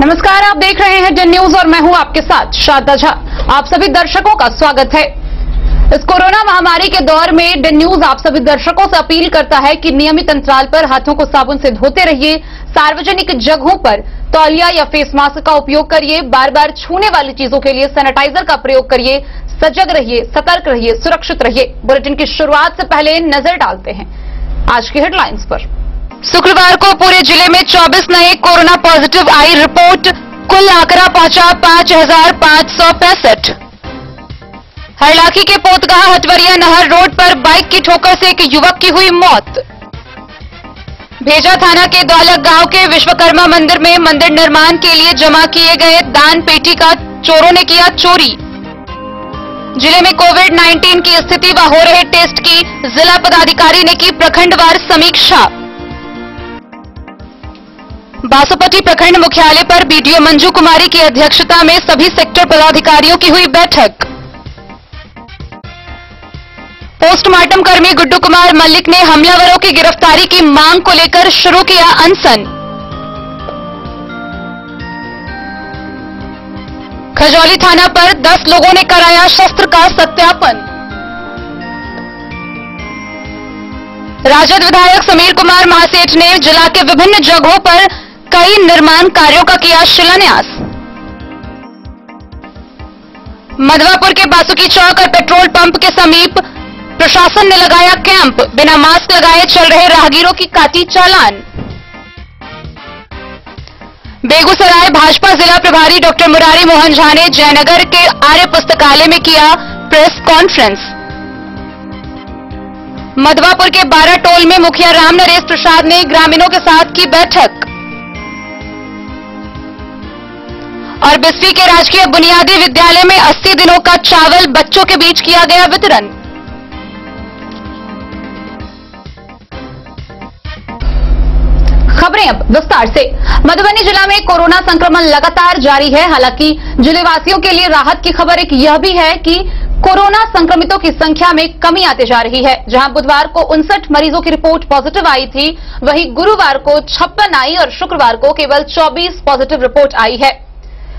नमस्कार, आप देख रहे हैं डन न्यूज और मैं हूं आपके साथ शारदा झा। आप सभी दर्शकों का स्वागत है। इस कोरोना महामारी के दौर में डन न्यूज आप सभी दर्शकों से अपील करता है कि नियमित अंतराल पर हाथों को साबुन से धोते रहिए, सार्वजनिक जगहों पर तौलिया या फेस मास्क का उपयोग करिए, बार बार छूने वाली चीजों के लिए सैनिटाइजर का प्रयोग करिए, सजग रहिए, सतर्क रहिए, सुरक्षित रहिए। बुलेटिन की शुरुआत से पहले नजर डालते हैं आज की हेडलाइंस पर। शुक्रवार को पूरे जिले में 24 नए कोरोना पॉजिटिव आई रिपोर्ट, कुल आंकड़ा पहुंचा 5,565। हरलाखी के पोतगाह हटवरिया नहर रोड पर बाइक की ठोकर से एक युवक की हुई मौत। भेजा थाना के द्वालक गांव के विश्वकर्मा मंदिर में मंदिर निर्माण के लिए जमा किए गए दान पेटी का चोरों ने किया चोरी। जिले में कोविड-19 की स्थिति व हो रहे टेस्ट की जिला पदाधिकारी ने की प्रखंडवार समीक्षा। बासोपट्टी प्रखंड मुख्यालय पर बीडीओ मंजू कुमारी की अध्यक्षता में सभी सेक्टर पदाधिकारियों की हुई बैठक। पोस्टमार्टम कर्मी गुड्डू कुमार मल्लिक ने हमलावरों की गिरफ्तारी की मांग को लेकर शुरू किया अनशन। खजौली थाना पर 10 लोगों ने कराया शस्त्र का सत्यापन। राजद विधायक समीर कुमार महासेठ ने जिला के विभिन्न जगहों पर कई निर्माण कार्यों का किया शिलान्यास। मधवापुर के बासुकी चौक और पेट्रोल पंप के समीप प्रशासन ने लगाया कैंप, बिना मास्क लगाए चल रहे राहगीरों की काटी चालान। बेगूसराय भाजपा जिला प्रभारी डॉक्टर मुरारी मोहन झा ने जयनगर के आर्य पुस्तकालय में किया प्रेस कॉन्फ्रेंस। मधवापुर के 12 टोल में मुखिया राम नरेश प्रसाद ने ग्रामीणों के साथ की बैठक। और बिस्फी के राजकीय बुनियादी विद्यालय में 80 दिनों का चावल बच्चों के बीच किया गया वितरण। खबरें अब विस्तार से। मधुबनी जिला में कोरोना संक्रमण लगातार जारी है। हालांकि जिलेवासियों के लिए राहत की खबर एक यह भी है कि कोरोना संक्रमितों की संख्या में कमी आती जा रही है। जहां बुधवार को 59 मरीजों की रिपोर्ट पॉजिटिव आई थी, वहीं गुरुवार को 56 आई और शुक्रवार को केवल 24 पॉजिटिव रिपोर्ट आई है।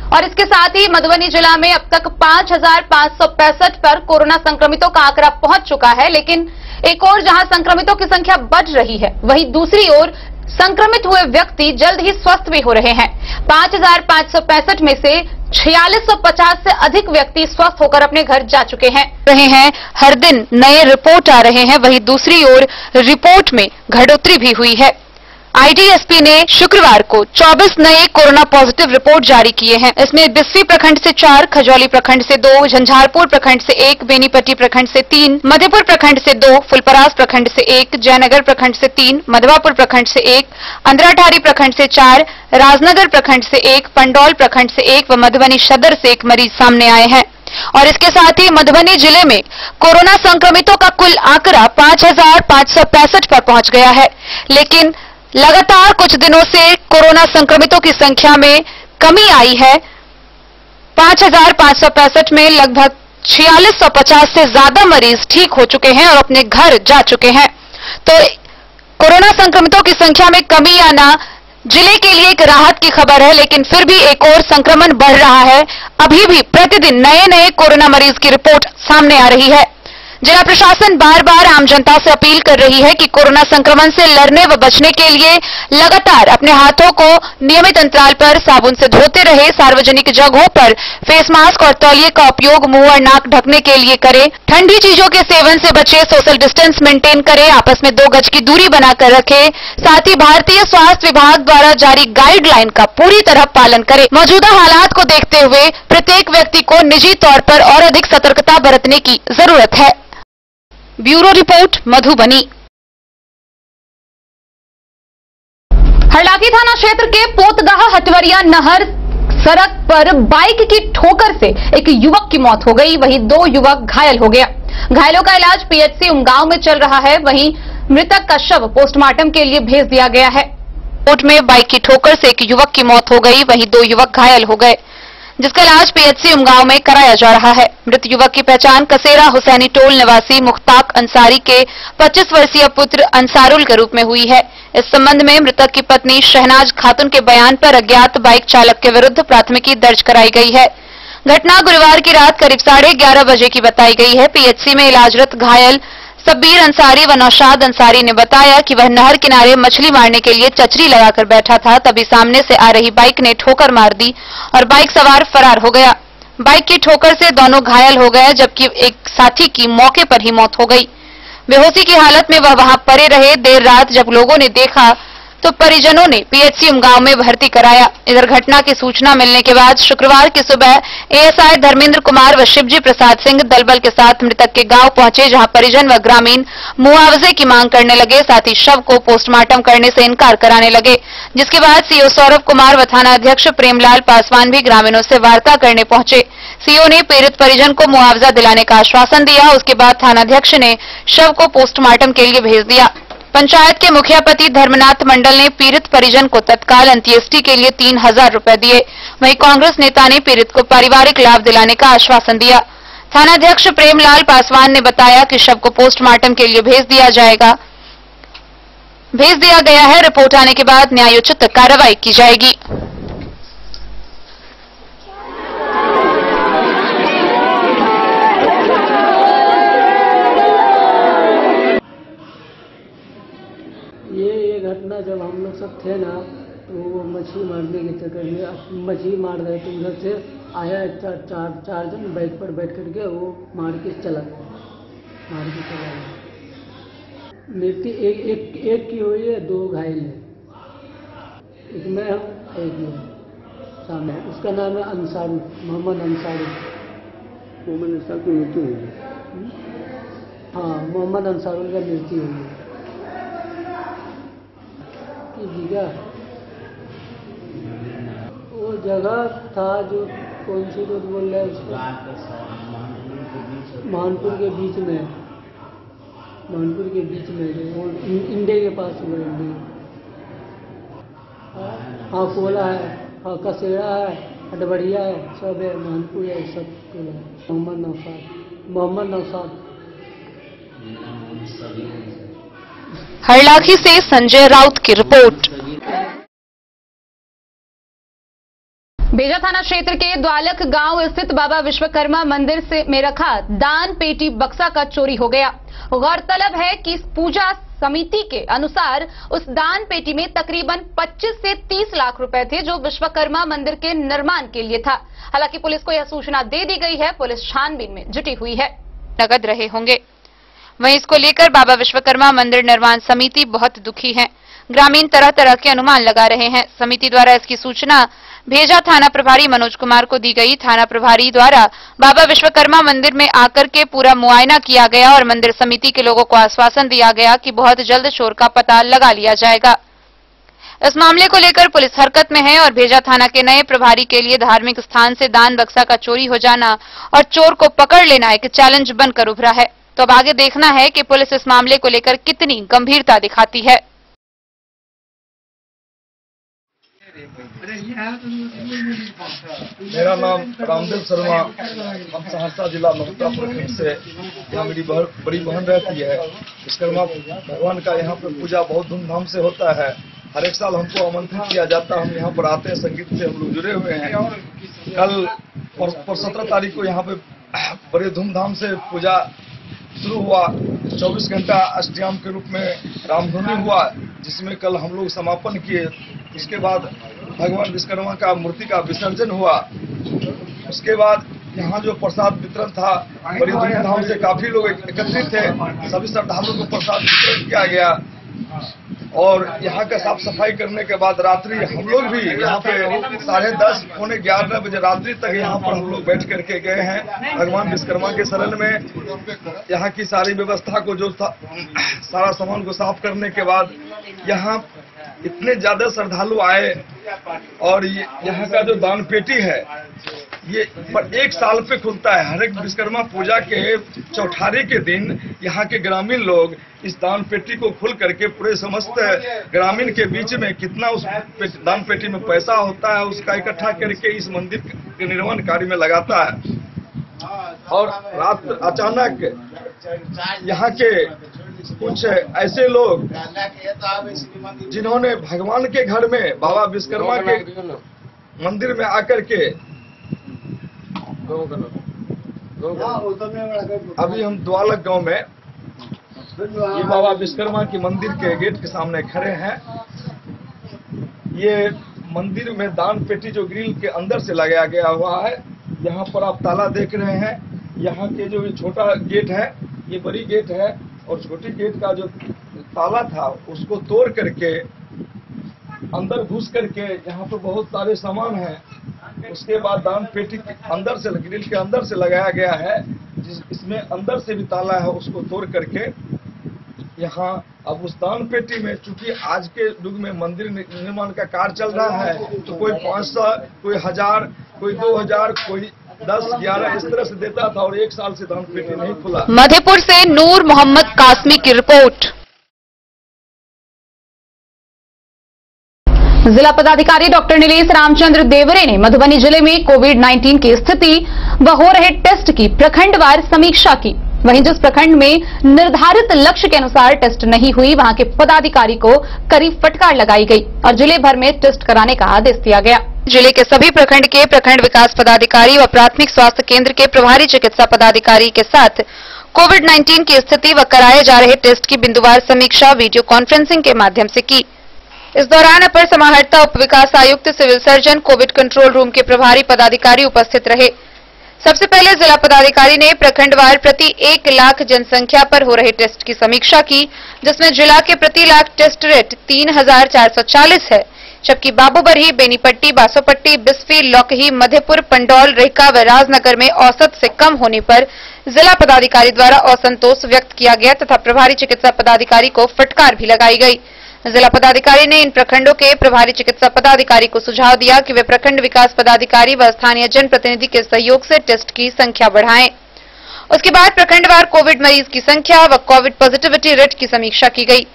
और इसके साथ ही मधुबनी जिला में अब तक 5,565 पर कोरोना संक्रमितों का आंकड़ा पहुंच चुका है। लेकिन एक ओर जहां संक्रमितों की संख्या बढ़ रही है, वहीं दूसरी ओर संक्रमित हुए व्यक्ति जल्द ही स्वस्थ भी हो रहे हैं। 5,565 में से 4650 से अधिक व्यक्ति स्वस्थ होकर अपने घर जा चुके हैं। हर दिन नए रिपोर्ट आ रहे हैं, वहीं दूसरी ओर रिपोर्ट में बढ़ोतरी भी हुई है। आईडीएसपी ने शुक्रवार को 24 नए कोरोना पॉजिटिव रिपोर्ट जारी किए हैं। इसमें बिस्फी प्रखंड से 4, खजौली प्रखंड से 2, झंझारपुर प्रखंड से 1, बेनीपट्टी प्रखंड से 3, मधेपुर प्रखंड से 2, फुलपरास प्रखंड से 1, जयनगर प्रखंड से 3, मधवापुर प्रखंड से 1, अंद्राठारी प्रखंड से 4, राजनगर प्रखंड से 1, पंडौल प्रखंड से 1 व मधुबनी सदर से 1 मरीज सामने आए हैं। और इसके साथ ही मधुबनी जिले में कोरोना संक्रमितों का कुल आंकड़ा 5,565 पर पहुंच गया है। लेकिन लगातार कुछ दिनों से कोरोना संक्रमितों की संख्या में कमी आई है। 5,565 में लगभग 4650 से ज्यादा मरीज ठीक हो चुके हैं और अपने घर जा चुके हैं। तो कोरोना संक्रमितों की संख्या में कमी आना जिले के लिए एक राहत की खबर है, लेकिन फिर भी एक और संक्रमण बढ़ रहा है। अभी भी प्रतिदिन नए नए कोरोना मरीज की रिपोर्ट सामने आ रही है। जिला प्रशासन बार बार आम जनता से अपील कर रही है कि कोरोना संक्रमण से लड़ने व बचने के लिए लगातार अपने हाथों को नियमित अंतराल पर साबुन से धोते रहे, सार्वजनिक जगहों पर फेस मास्क और तौलिए का उपयोग मुंह और नाक ढकने के लिए करें, ठंडी चीजों के सेवन से बचे, सोशल डिस्टेंस मेंटेन करें, आपस में 2 गज की दूरी बनाकर रखें। साथ ही भारतीय स्वास्थ्य विभाग द्वारा जारी गाइडलाइन का पूरी तरह पालन करें। मौजूदा हालात को देखते हुए प्रत्येक व्यक्ति को निजी तौर पर और अधिक सतर्कता बरतने की जरूरत है। Bureau report, Madhubani. हरलाखी थाना क्षेत्र के पोतगाह हटवरिया नहर सड़क पर बाइक की ठोकर से एक युवक की मौत हो गई, वहीं 2 युवक घायल हो गया। घायलों का इलाज पीएचसी उमगांव में चल रहा है। वहीं मृतक का शव पोस्टमार्टम के लिए भेज दिया गया है। कोर्ट में बाइक की ठोकर से एक युवक की मौत हो गई, वहीं 2 युवक घायल हो गए। जिसका इलाज पीएचसी उमगांव में कराया जा रहा है। मृत युवक की पहचान कसेरा हुसैनी टोल निवासी मुख्ताक अंसारी के 25 वर्षीय पुत्र अंसारुल के रूप में हुई है। इस संबंध में मृतक की पत्नी शहनाज खातून के बयान पर अज्ञात बाइक चालक के विरुद्ध प्राथमिकी दर्ज कराई गई है। घटना गुरुवार की रात करीब 11:30 बजे की बताई गई है। पीएचसी में इलाजरत घायल सब्बीर अंसारी व नौशाद अंसारी ने बताया कि वह नहर किनारे मछली मारने के लिए चचरी लगाकर बैठा था, तभी सामने से आ रही बाइक ने ठोकर मार दी और बाइक सवार फरार हो गया। बाइक की ठोकर से दोनों घायल हो गए, जबकि एक साथी की मौके पर ही मौत हो गई। बेहोशी की हालत में वह वहां पड़े रहे। देर रात जब लोगों ने देखा तो परिजनों ने पीएचसी उमगांव में भर्ती कराया। इधर घटना की सूचना मिलने के बाद शुक्रवार की सुबह एएसआई धर्मेंद्र कुमार व शिवजी प्रसाद सिंह दलबल के साथ मृतक के गांव पहुंचे, जहां परिजन व ग्रामीण मुआवजे की मांग करने लगे, साथ ही शव को पोस्टमार्टम करने से इनकार कराने लगे। जिसके बाद सीओ सौरभ कुमार व थाना अध्यक्ष प्रेमलाल पासवान भी ग्रामीणों से वार्ता करने पहुंचे। सीओ ने पीड़ित परिजन को मुआवजा दिलाने का आश्वासन दिया। उसके बाद थानाध्यक्ष ने शव को पोस्टमार्टम के लिए भेज दिया। पंचायत के मुखिया पति धर्मनाथ मंडल ने पीड़ित परिजन को तत्काल अंत्येष्टि के लिए 3000 रुपए दिए। वहीं कांग्रेस नेता ने पीड़ित को पारिवारिक लाभ दिलाने का आश्वासन दिया। थानाध्यक्ष प्रेमलाल पासवान ने बताया कि शव को पोस्टमार्टम के लिए भेज दिया गया है। रिपोर्ट आने के बाद न्यायोचित कार्रवाई की जाएगी। ये घटना जब हम लोग सब थे ना, तो वो मछली मारने के चक्कर में मछली मार रहे थे। उधर से आया चार जन बाइक पर बैठ करके वो मार के चला गया। मृत्यु एक की हुई है, 2 घायल है। एक मैं हूँ, एक ये सामने। उसका नाम है अंसारी, मोहम्मद अंसारी। मोहम्मद अंसार की मृत्यु हुई है। हाँ, मोहम्मद अंसारुल का मृत्यु हुई है। वो जगह था जो कौन सी रोड बोल रहे हैं उसको, मानपुर के बीच में वो इंडे के पास हुआ। इंडे, हाँ कोला है, हाँ कसेरा है, अटबड़िया है, सब है, मानपुर है, सब कोला। मोहम्मद नौशाद। हरलाखी से संजय राउत की रिपोर्ट। बेजा थाना क्षेत्र के द्वालक गांव स्थित बाबा विश्वकर्मा मंदिर में रखा दान पेटी बक्सा का चोरी हो गया। गौरतलब है कि पूजा समिति के अनुसार उस दान पेटी में तकरीबन 25 से 30 लाख रुपए थे, जो विश्वकर्मा मंदिर के निर्माण के लिए था। हालांकि पुलिस को यह सूचना दे दी गई है। पुलिस छानबीन में जुटी हुई है। नकद रहे होंगे। वहीं इसको लेकर बाबा विश्वकर्मा मंदिर निर्माण समिति बहुत दुखी है। ग्रामीण तरह तरह के अनुमान लगा रहे हैं। समिति द्वारा इसकी सूचना भेजा थाना प्रभारी मनोज कुमार को दी गई। थाना प्रभारी द्वारा बाबा विश्वकर्मा मंदिर में आकर के पूरा मुआयना किया गया और मंदिर समिति के लोगों को आश्वासन दिया गया कि बहुत जल्द चोर का पता लगा लिया जाएगा। इस मामले को लेकर पुलिस हरकत में है और भेजा थाना के नए प्रभारी के लिए धार्मिक स्थान से दान बक्सा का चोरी हो जाना और चोर को पकड़ लेना एक चैलेंज बनकर उभरा है। तो अब आगे देखना है कि पुलिस इस मामले को लेकर कितनी गंभीरता दिखाती है। मेरा नाम रामदेव शर्मा, हम सहरसा जिला नौता प्रखंड से, यहाँ मेरी बड़ी बहन रहती है। विश्वकर्मा भगवान का यहाँ पर पूजा बहुत धूमधाम से होता है। हर एक साल हमको आमंत्रित किया जाता है, हम यहाँ पर आते हैं, संगीत से हम लोग जुड़े हुए हैं। कल 17 तारीख को यहाँ पे बड़े धूमधाम से पूजा शुरू हुआ। 24 घंटा अष्टयाम के रूप में रामधुनी हुआ, जिसमें कल हम लोग समापन किए। उसके बाद भगवान विश्वकर्मा का मूर्ति का विसर्जन हुआ। उसके बाद यहाँ जो प्रसाद वितरण था, बड़ी धूमधाम से काफी लोग एकत्रित थे। सभी श्रद्धालुओं को प्रसाद वितरण किया गया और यहाँ का साफ सफाई करने के बाद रात्रि हम लोग भी यहाँ पे 10:30 पौने 11 बजे रात्रि तक यहाँ पर हम लोग बैठ करके गए हैं। भगवान विश्वकर्मा के शरण में यहाँ की सारी व्यवस्था को जो था, सारा सामान को साफ करने के बाद यहाँ इतने ज्यादा श्रद्धालु आए और यहाँ का जो दान पेटी है ये पर 1 साल पे खुलता है। हर एक विश्वकर्मा पूजा के चौठारी के दिन यहाँ के ग्रामीण लोग इस दान पेटी को खोल करके पूरे समस्त ग्रामीण के बीच में कितना उस दान पेटी में पैसा होता है उसका इकट्ठा करके इस मंदिर के निर्माण कार्य में लगाता है। और रात अचानक यहाँ के कुछ ऐसे लोग जिन्होंने भगवान के घर में बाबा विश्वकर्मा के मंदिर में आकर के अभी हम द्वालक गांव में ये बाबा विश्वकर्मा के मंदिर के गेट के सामने खड़े हैं। ये मंदिर में दान पेटी जो ग्रिल के अंदर से लगाया गया हुआ है, यहाँ पर आप ताला देख रहे हैं। यहाँ के जो छोटा गेट है, ये बड़ी गेट है, और छोटी गेट का जो ताला था उसको तोड़ करके अंदर घुस करके यहाँ पर बहुत सारे सामान हैं। उसके बाद दान पेटी के अंदर से ग्रिल के अंदर से लगाया गया है, इसमें अंदर से भी ताला है, उसको तोड़ करके यहाँ अब उस दान पेटी में, चूंकि आज के युग में मंदिर निर्माण का कार्य चल रहा है, तो कोई 500, कोई 1000, कोई 2000, कोई 10-11 इस तरह से देता था, और 1 साल से दान पेटी नहीं खुला। मधेपुर से नूर मोहम्मद कासमी की रिपोर्ट। जिला पदाधिकारी डॉक्टर नीलेश रामचंद्र देवरे ने मधुबनी जिले में कोविड-19 की स्थिति व हो रहे टेस्ट की प्रखंडवार समीक्षा की। वहीं जिस प्रखंड में निर्धारित लक्ष्य के अनुसार टेस्ट नहीं हुई, वहां के पदाधिकारी को कड़ी फटकार लगाई गई और जिले भर में टेस्ट कराने का आदेश दिया गया। जिले के सभी प्रखंड के प्रखंड विकास पदाधिकारी व प्राथमिक स्वास्थ्य केंद्र के प्रभारी चिकित्सा पदाधिकारी के साथ कोविड-19 की स्थिति व कराए जा रहे टेस्ट की बिंदुवार समीक्षा वीडियो कॉन्फ्रेंसिंग के माध्यम से की। इस दौरान अपर समाहर्ता उप विकास आयुक्त civil surgeon Covid control room के प्रभारी पदाधिकारी उपस्थित रहे। सबसे पहले जिला पदाधिकारी ने प्रखंडवार प्रति 1 लाख जनसंख्या पर हो रहे टेस्ट की समीक्षा की, जिसमें जिला के प्रति लाख टेस्ट रेट 3440 है, जबकि बाबूबरही, बेनीपट्टी, बासोपट्टी, बिस्फी, लौकही, मधेपुर, पंडौल, रेखा व राजनगर में औसत से कम होने पर जिला पदाधिकारी द्वारा असंतोष व्यक्त किया गया तथा प्रभारी चिकित्सा पदाधिकारी को फटकार भी लगाई गई। जिला पदाधिकारी ने इन प्रखंडों के प्रभारी चिकित्सा पदाधिकारी को सुझाव दिया कि वे प्रखंड विकास पदाधिकारी व स्थानीय जनप्रतिनिधि के सहयोग से टेस्ट की संख्या बढ़ाएं। उसके बाद प्रखंडवार कोविड मरीज की संख्या व कोविड पॉजिटिविटी रेट की समीक्षा की गई।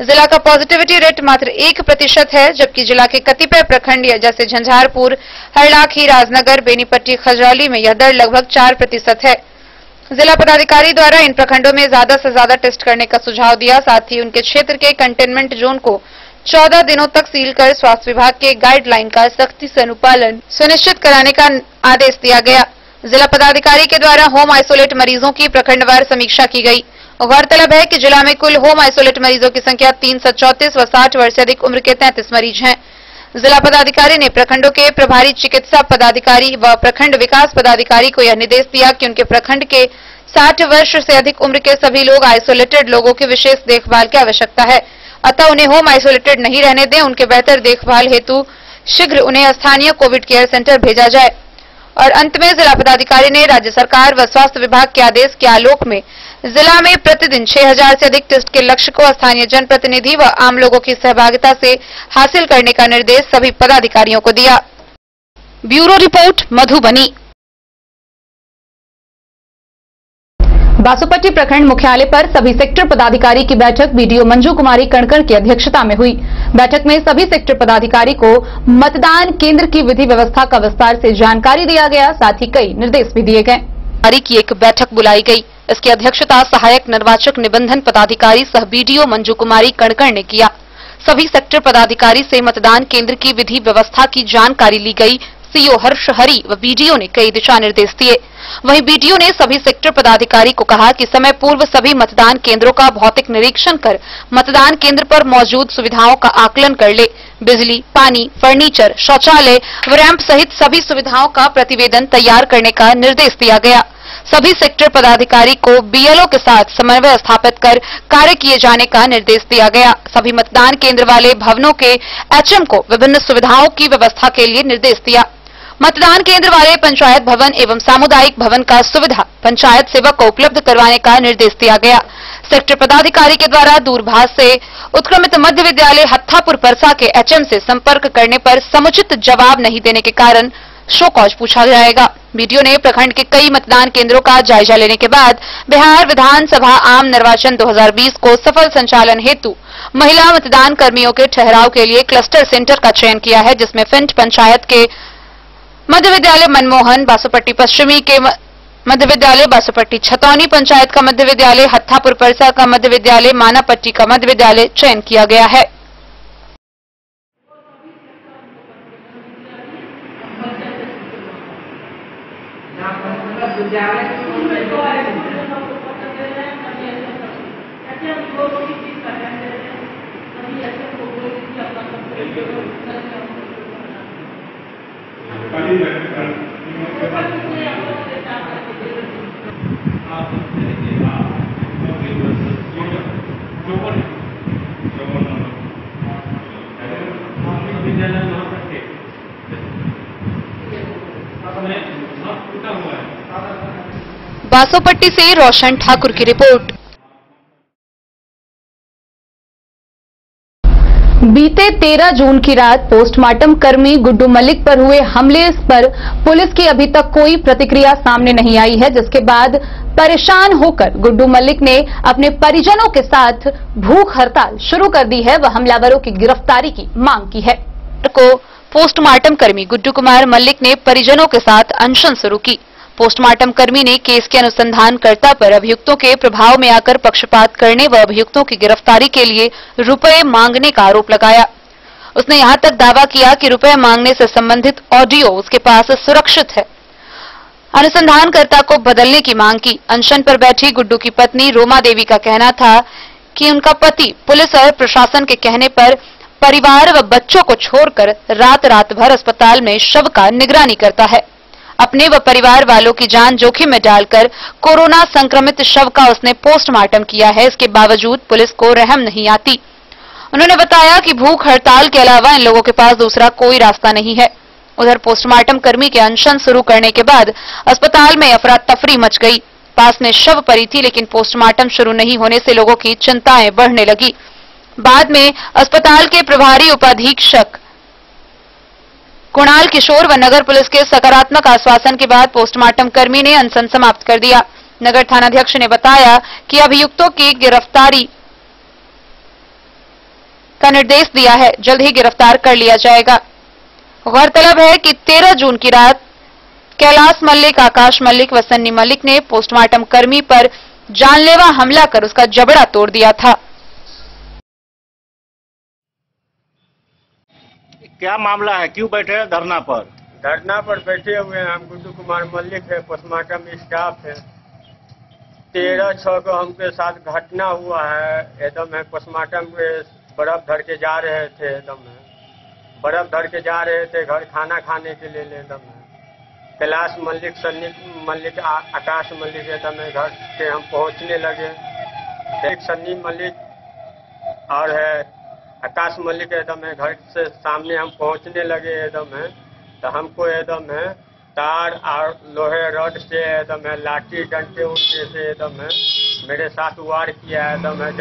जिला का पॉजिटिविटी रेट मात्र 1% है, जबकि जिला के कतिपय प्रखंड जैसे झंझारपुर, हरलाखी, राजनगर, बेनीपट्टी, खजरौली में यह दर लगभग 4% है। जिला पदाधिकारी द्वारा इन प्रखंडों में ज्यादा से ज्यादा टेस्ट करने का सुझाव दिया। साथ ही उनके क्षेत्र के कंटेनमेंट जोन को 14 दिनों तक सील कर स्वास्थ्य विभाग के गाइडलाइन का सख्ती से अनुपालन सुनिश्चित कराने का आदेश दिया गया। जिला पदाधिकारी के द्वारा होम आइसोलेट मरीजों की प्रखंडवार समीक्षा की गई। गौरतलब है कि जिला में कुल होम आइसोलेट मरीजों की संख्या 334 व 60 वर्ष से अधिक उम्र के 33 मरीज हैं। जिला पदाधिकारी ने प्रखंडों के प्रभारी चिकित्सा पदाधिकारी व प्रखंड विकास पदाधिकारी को यह निर्देश दिया कि उनके प्रखंड के 60 वर्ष से अधिक उम्र के सभी लोग आइसोलेटेड लोगों की विशेष देखभाल की आवश्यकता है, अतः उन्हें होम आइसोलेटेड नहीं रहने दें। उनके बेहतर देखभाल हेतु शीघ्र उन्हें स्थानीय कोविड केयर सेंटर भेजा जाए। और अंत में जिला पदाधिकारी ने राज्य सरकार व स्वास्थ्य विभाग के आदेश के आलोक में जिला में प्रतिदिन 6000 से अधिक टेस्ट के लक्ष्य को स्थानीय जनप्रतिनिधि व आम लोगों की सहभागिता से हासिल करने का निर्देश सभी पदाधिकारियों को दिया। Bureau report, Madhubani. बासोपट्टी प्रखंड मुख्यालय पर सभी सेक्टर पदाधिकारी की बैठक बीडीओ मंजू कुमारी कणकण की अध्यक्षता में हुई। बैठक में सभी सेक्टर पदाधिकारी को मतदान केंद्र की विधि व्यवस्था का विस्तार से जानकारी दिया गया, साथ ही कई निर्देश भी दिए गए। की एक बैठक बुलाई गई। इसकी अध्यक्षता सहायक निर्वाचक निबंधन पदाधिकारी सह बीडीओ मंजू कुमारी कणकण ने किया। सभी सेक्टर पदाधिकारी से मतदान केंद्र की विधि व्यवस्था की जानकारी ली गई। सीओ हर्ष हरी व बीडीओ ने कई दिशा निर्देश दिए। वहीं बीडीओ ने सभी सेक्टर पदाधिकारी को कहा कि समय पूर्व सभी मतदान केंद्रों का भौतिक निरीक्षण कर मतदान केंद्र पर मौजूद सुविधाओं का आकलन कर ले। बिजली, पानी, फर्नीचर, शौचालय व रैंप सहित सभी सुविधाओं का प्रतिवेदन तैयार करने का निर्देश दिया गया। सभी सेक्टर पदाधिकारी को बीएलओ के साथ समन्वय स्थापित कर कार्य किए जाने का निर्देश दिया गया। सभी मतदान केंद्र वाले भवनों के एचएम को विभिन्न सुविधाओं की व्यवस्था के लिए निर्देश दिया। मतदान केंद्र वाले पंचायत भवन एवं सामुदायिक भवन का सुविधा पंचायत सेवक को उपलब्ध करवाने का निर्देश दिया गया। सेक्टर पदाधिकारी के द्वारा दूरभाष से उत्क्रमित मध्य विद्यालय हत्थापुर परसा के एचएम से संपर्क करने पर समुचित जवाब नहीं देने के कारण शो कॉज पूछा जाएगा। बीडीओ ने प्रखंड के कई मतदान केंद्रों का जायजा लेने के बाद बिहार विधानसभा आम निर्वाचन 2020 को सफल संचालन हेतु महिला मतदान कर्मियों के ठहराव के लिए क्लस्टर सेंटर का चयन किया है, जिसमें फिंट पंचायत के मध्य विद्यालय मनमोहन, बासोपट्टी पश्चिमी के मध्य विद्यालय बासोपट्टी, छतौनी पंचायत का मध्य विद्यालय, हत्थापुर परसा का मध्य विद्यालय, मानापट्टी का मध्य विद्यालय चयन किया गया है। बासोपट्टी से रोशन ठाकुर की रिपोर्ट। बीते 13 जून की रात पोस्टमार्टम कर्मी गुड्डू मलिक पर हुए हमले पर पुलिस की अभी तक कोई प्रतिक्रिया सामने नहीं आई है, जिसके बाद परेशान होकर गुड्डू मलिक ने अपने परिजनों के साथ भूख हड़ताल शुरू कर दी है व हमलावरों की गिरफ्तारी की मांग की है। को पोस्टमार्टम कर्मी गुड्डू कुमार मलिक ने परिजनों के साथ अनशन शुरू की। पोस्टमार्टम कर्मी ने केस के अनुसंधानकर्ता पर अभियुक्तों के प्रभाव में आकर पक्षपात करने व अभियुक्तों की गिरफ्तारी के लिए रुपए मांगने का आरोप लगाया। उसने यहां तक दावा किया कि रुपए मांगने से संबंधित ऑडियो उसके पास सुरक्षित है। अनुसंधानकर्ता को बदलने की मांग की। अनशन पर बैठी गुड्डू की पत्नी रोमा देवी का कहना था कि उनका पति पुलिस और प्रशासन के कहने पर परिवार व बच्चों को छोड़कर रात भर अस्पताल में शव का निगरानी करता है। अपने व परिवार वालों की जान जोखिम में डालकर कोरोना संक्रमित शव का उसने पोस्टमार्टम किया है। इसके बावजूद पुलिस को रहम नहीं आती। उन्होंने बताया कि भूख हड़ताल के अलावा इन लोगों के पास दूसरा कोई रास्ता नहीं है। उधर पोस्टमार्टम कर्मी के अनशन शुरू करने के बाद अस्पताल में अफरा तफरी मच गई। पास में शव पड़ी थी, लेकिन पोस्टमार्टम शुरू नहीं होने से लोगों की चिंताएं बढ़ने लगी। बाद में अस्पताल के प्रभारी उपाधीक्षक कुणाल किशोर व नगर पुलिस के सकारात्मक आश्वासन के बाद पोस्टमार्टम कर्मी ने अनशन समाप्त कर दिया। नगर थानाध्यक्ष ने बताया कि अभियुक्तों की गिरफ्तारी का निर्देश दिया है, जल्द ही गिरफ्तार कर लिया जाएगा। गौरतलब है कि 13 जून की रात कैलाश मल्लिक, आकाश मल्लिक व सन्नी मल्लिक ने पोस्टमार्टम कर्मी पर जानलेवा हमला कर उसका जबड़ा तोड़ दिया था। क्या मामला है, क्यों बैठे हैं धरना पर? धरना पर बैठे हुए हैं हम। गुड्डू कुमार मल्लिक है, पोस्टमार्टम स्टाफ है। 13/6 को हमके साथ घटना हुआ है। एकदम है पोस्टमार्टम के बर्फ धर के जा रहे थे, एकदम है बर्फ धर के जा रहे थे घर खाना खाने के लिए। एकदम है कैलाश मल्लिक, सन्नी मल्लिक, आकाश मल्लिक एकदम है घर से हम पहुंचने लगे। एक सन्नी मल्लिक और है आकाश मल्लिक एकदम है घर से सामने हम पहुंचने लगे। एकदम है तो हमको एकदम है तार और लोहे रड से एकदम है लाठी डंडे उनके से एकदम है मेरे साथ वार किया। एकदम है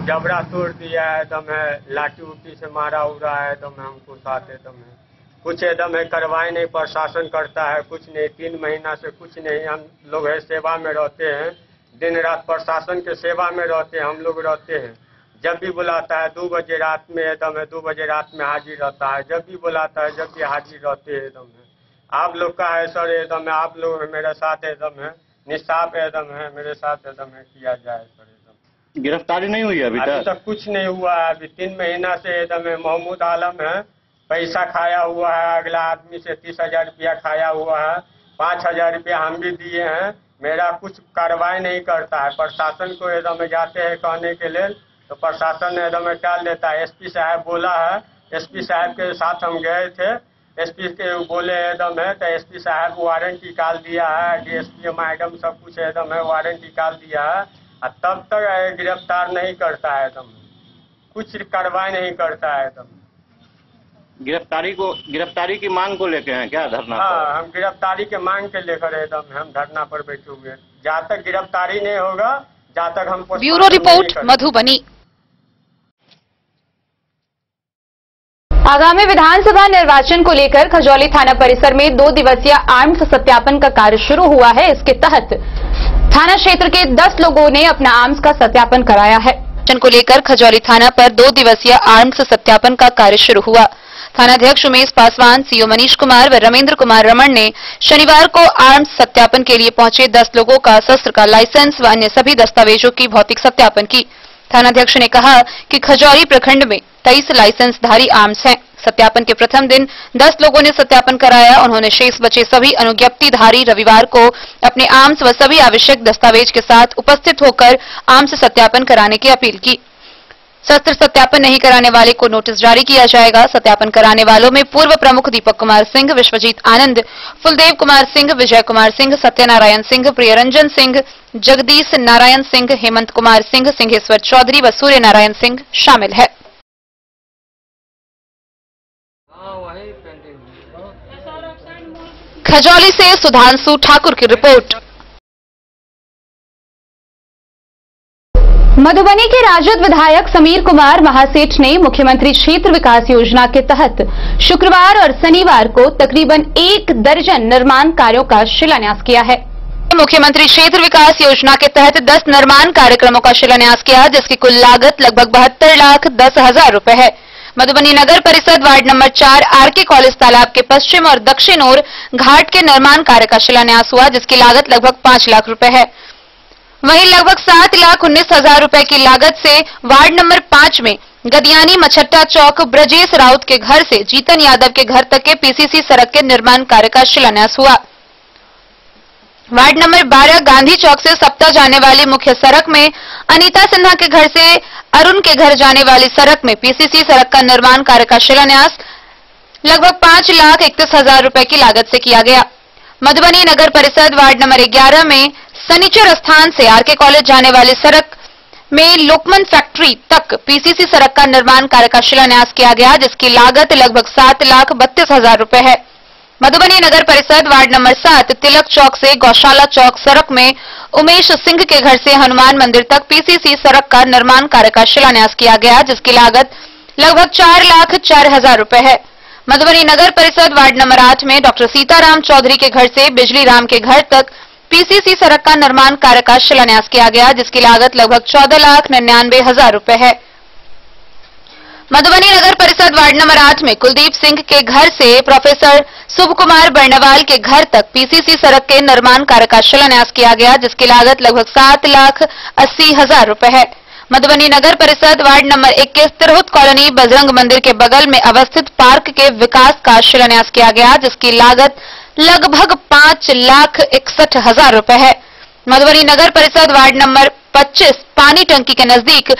जबड़ा तोड़ दिया। एकदम है लाठी उठी से मारा उड़ा है। एकदम है हमको साथ एकदम है कुछ एकदम है कार्रवाई नहीं प्रशासन करता है, कुछ नहीं। 3 महीना से कुछ नहीं। हम लोग है सेवा में रहते हैं, दिन रात प्रशासन के सेवा में रहते हैं। हम लोग रहते हैं, जब भी बुलाता है 2 बजे रात में एकदम है 2 बजे रात में हाजिर रहता है। जब भी बुलाता है जब भी हाजिर रहते हैं। एकदम है आप लोग का है सर, एकदम है आप लोग मेरे साथ एकदम है निस्साफ एकदम है मेरे साथ एकदम है किया जाए सर। एकदम गिरफ्तारी नहीं हुई अभी तक कुछ नहीं हुआ है। अभी 3 महीना से एकदम है महमूद आलम है पैसा खाया हुआ है, अगला आदमी से 30,000 रुपया खाया हुआ है। 5,000 रुपया हम भी दिए हैं, मेरा कुछ कार्रवाई नहीं करता है। प्रशासन को एकदम जाते हैं कहने के लिए तो प्रशासन एकदम टाल देता है। एसपी साहब बोला है, एसपी साहब के साथ हम गए थे, एसपी के बोले एकदम है तो एसपी साहब वारंट निकाल दिया है। डीएसपी मैडम सब कुछ एकदम है वारंट निकाल दिया है। तब तक गिरफ्तार नहीं करता है, एकदम कुछ कार्रवाई नहीं करता है। एकदम गिरफ्तारी की मांग को लेके हैं क्या धरना? हाँ, हम गिरफ्तारी के मांग के लेकर एकदम हम धरना पर बैठे हुए हैं। जहाँ तक गिरफ्तारी नहीं होगा जहाँ तक हम। Bureau report Madhubani. आगामी विधानसभा निर्वाचन को लेकर खजौली थाना परिसर में 2 दिवसीय आर्म्स सत्यापन का कार्य शुरू हुआ है। इसके तहत थाना क्षेत्र के 10 लोगों ने अपना आर्म्स का सत्यापन कराया है। को लेकर खजौली थाना पर 2 दिवसीय आर्म्स सत्यापन का कार्य शुरू हुआ। थानाध्यक्ष उमेश पासवान, सीओ मनीष कुमार व रमेंद्र कुमार रमन ने शनिवार को आर्म्स सत्यापन के लिए पहुंचे 10 लोगों का शस्त्र का लाइसेंस व अन्य सभी दस्तावेजों की भौतिक सत्यापन की। थानाध्यक्ष ने कहा कि खजौली प्रखंड में 23 लाइसेंसधारी आर्म्स हैं। सत्यापन के प्रथम दिन 10 लोगों ने सत्यापन कराया। उन्होंने शेष बचे सभी अनुज्ञप्तिधारी रविवार को अपने आर्म्स व सभी आवश्यक दस्तावेज के साथ उपस्थित होकर आर्म्स सत्यापन कराने की अपील की। शस्त्र सत्यापन नहीं कराने वाले को नोटिस जारी किया जाएगा। सत्यापन कराने वालों में पूर्व प्रमुख दीपक कुमार सिंह, विश्वजीत आनंद, फुलदेव कुमार सिंह, विजय कुमार सिंह, सत्यनारायण सिंह, प्रियरंजन सिंह, जगदीश नारायण सिंह, हेमंत कुमार सिंह, सिंहेश्वर चौधरी व सूर्य नारायण सिंह शामिल है। खजौली से सुधांशु ठाकुर की रिपोर्ट। मधुबनी के राजद विधायक समीर कुमार महासेठ ने मुख्यमंत्री क्षेत्र विकास योजना के तहत शुक्रवार और शनिवार को तकरीबन 1 दर्जन निर्माण कार्यों का शिलान्यास किया है। मुख्यमंत्री क्षेत्र विकास योजना के तहत 10 निर्माण कार्यक्रमों का शिलान्यास किया, जिसकी कुल लागत लगभग 72,10,000 रुपए है। मधुबनी नगर परिषद वार्ड नंबर 4 आरके कॉलेज तालाब के पश्चिम और दक्षिण ओर घाट के निर्माण कार्य का शिलान्यास हुआ, जिसकी लागत लगभग 5 लाख रुपए है। वहीं लगभग 7,19,000 रुपए की लागत से वार्ड नंबर 5 में गदियानी मछट्टा चौक ब्रजेश राउत के घर से जीतन यादव के घर तक के पीसीसी सड़क के निर्माण कार्य का शिलान्यास हुआ। वार्ड नंबर 12 गांधी चौक से सप्ता जाने वाली मुख्य सड़क में अनीता सिन्हा के घर से अरुण के घर जाने वाली सड़क में पीसीसी सड़क का निर्माण कार्य का शिलान्यास लगभग 5,31,000 रुपए की लागत से किया गया। मधुबनी नगर परिषद वार्ड नंबर 11 में सनीचर स्थान से आरके कॉलेज जाने वाली सड़क में लोकमन फैक्ट्री तक पीसीसी सड़क का निर्माण कार्य का शिलान्यास किया गया, जिसकी लागत लगभग 7,32,000 रुपए है। मधुबनी नगर परिषद वार्ड नंबर 7 तिलक चौक से गौशाला चौक सड़क में उमेश सिंह के घर से हनुमान मंदिर तक पीसीसी सड़क का निर्माण कार्य का शिलान्यास किया गया, जिसकी लागत लगभग 4,04,000 रुपए है। मधुबनी नगर परिषद वार्ड नंबर 8 में डॉक्टर सीताराम चौधरी के घर से बिजली राम के घर तक पीसीसी सड़क का निर्माण कार्य का शिलान्यास किया गया, जिसकी लागत लगभग 14,99,000 रुपए है। मधुबनी नगर परिषद वार्ड नंबर 8 में कुलदीप सिंह के घर से प्रोफेसर शुभ कुमार बर्णवाल के घर तक पीसीसी सड़क के निर्माण कार्य का शिलान्यास किया गया, जिसकी लागत लगभग 7,80,000 रुपए है। मधुबनी नगर परिषद ward number 21 Tirhut colony Bajrang मंदिर के बगल में अवस्थित पार्क के विकास का शिलान्यास किया गया, जिसकी लागत लगभग 5,61,000 रुपए है। मधुबनी नगर परिषद वार्ड नंबर 25 पानी टंकी के नजदीक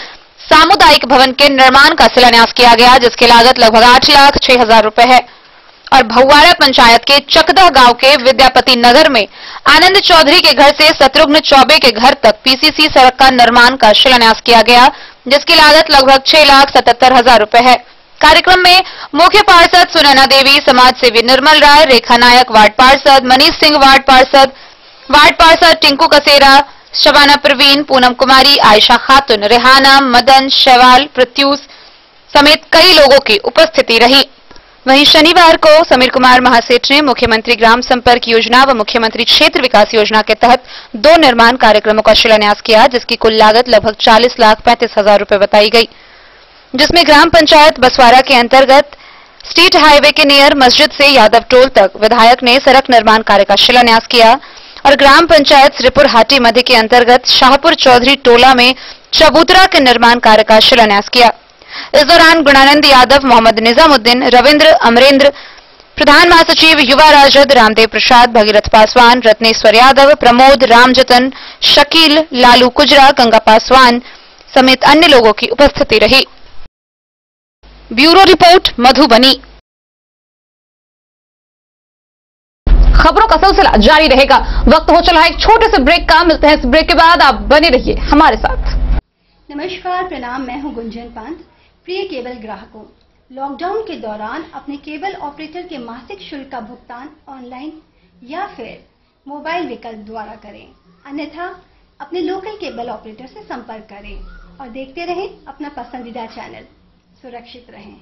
सामुदायिक भवन के निर्माण का शिलान्यास किया गया, जिसकी लागत लगभग 8,06,000 रुपए है। और भौवाड़ा पंचायत के चकदह गांव के विद्यापति नगर में आनंद चौधरी के घर से शत्रुघ्न चौबे के घर तक पीसीसी सड़क का निर्माण का शिलान्यास किया गया, जिसकी लागत लगभग 6,77,000 रुपए है। कार्यक्रम में मुख्य पार्षद सुनैना देवी, समाज सेवी निर्मल राय, रेखा नायक वार्ड पार्षद, मनीष सिंह वार्ड पार्षद टिंकू कसेरा, शबाना प्रवीण, पूनम कुमारी, आयशा खातून, रेहाना, मदन, शैवाल, प्रत्यूष समेत कई लोगों की उपस्थिति रही। वहीं शनिवार को समीर कुमार महासेठ ने मुख्यमंत्री ग्राम संपर्क योजना व मुख्यमंत्री क्षेत्र विकास योजना के तहत 2 निर्माण कार्यक्रमों का शिलान्यास किया, जिसकी कुल लागत लगभग 40,35,000 रुपए बताई गई, जिसमें ग्राम पंचायत बसवाड़ा के अंतर्गत स्टेट हाईवे के नियर मस्जिद से यादव टोल तक विधायक ने सड़क निर्माण कार्य का शिलान्यास किया और ग्राम पंचायत श्रीपुर हाटी मध्य के अंतर्गत शाहपुर चौधरी टोला में चबूतरा के निर्माण कार्य का शिलान्यास किया। इस दौरान गुणानंद यादव, मोहम्मद निजामुद्दीन, रविंद्र, अमरेंद्र, प्रधान महासचिव युवा राजद रामदेव प्रसाद, भगीरथ पासवान, रत्नेश्वर यादव, प्रमोद, रामजतन, शकील, लालू कुजरा, गंगा पासवान समेत अन्य लोगों की उपस्थिति रही। Bureau report Madhubani. खबरों का सिलसिला जारी रहेगा। वक्त हो चला है एक छोटे से ब्रेक का। मिलते हैं इस ब्रेक के बाद, आप बने रहिए हमारे साथ। नमस्कार, प्रणाम, मैं हूं गुंजन पांत। प्रिय केबल ग्राहकों, लॉकडाउन के दौरान अपने केबल ऑपरेटर के मासिक शुल्क का भुगतान ऑनलाइन या फिर मोबाइल विकल्प द्वारा करें, अन्यथा अपने लोकल केबल ऑपरेटर से संपर्क करें और देखते रहें अपना पसंदीदा चैनल। सुरक्षित रहें।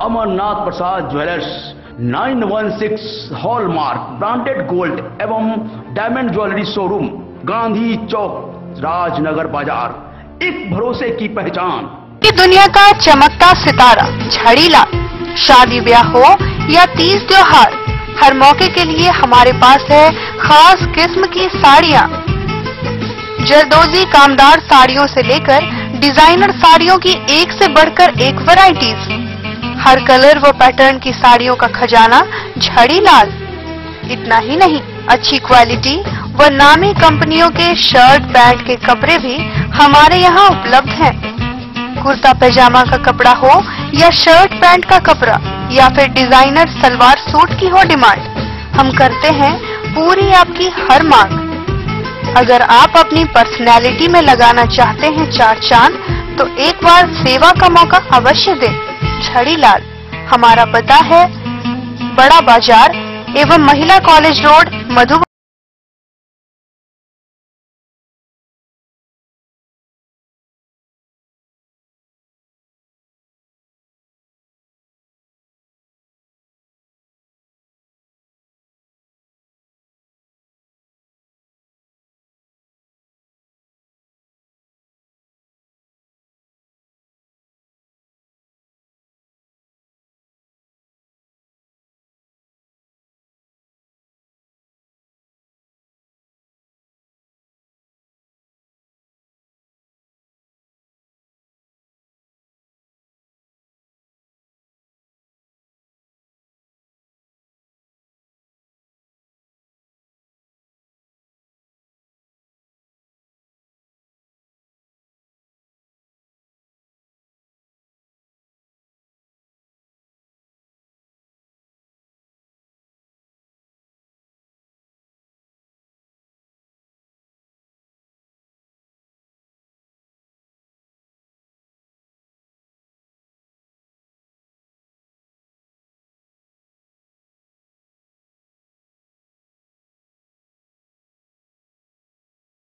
अमरनाथ प्रसाद ज्वेलर्स 916 हॉलमार्क ब्रांडेड गोल्ड एवं डायमंड ज्वेलरी शोरूम, गांधी चौक, राजनगर बाजार, एक भरोसे की पहचान। दुनिया का चमकता सितारा झड़ीलाल। शादी ब्याह हो या तीज त्योहार, हर मौके के लिए हमारे पास है खास किस्म की साड़ियाँ। जरदोजी कामदार साड़ियों से लेकर डिजाइनर साड़ियों की एक से बढ़कर एक वैरायटीज, हर कलर व पैटर्न की साड़ियों का खजाना झड़ीलाल। इतना ही नहीं, अच्छी क्वालिटी व नामी कंपनियों के शर्ट पैंट के कपड़े भी हमारे यहाँ उपलब्ध हैं। कुर्ता पैजामा का कपड़ा हो या शर्ट पैंट का कपड़ा या फिर डिजाइनर सलवार सूट की हो डिमांड, हम करते हैं पूरी आपकी हर मांग। अगर आप अपनी पर्सनैलिटी में लगाना चाहते हैं चार चांद, तो एक बार सेवा का मौका अवश्य दें। झड़ीलाल, हमारा पता है बड़ा बाजार एवं महिला कॉलेज रोड, मधुबन।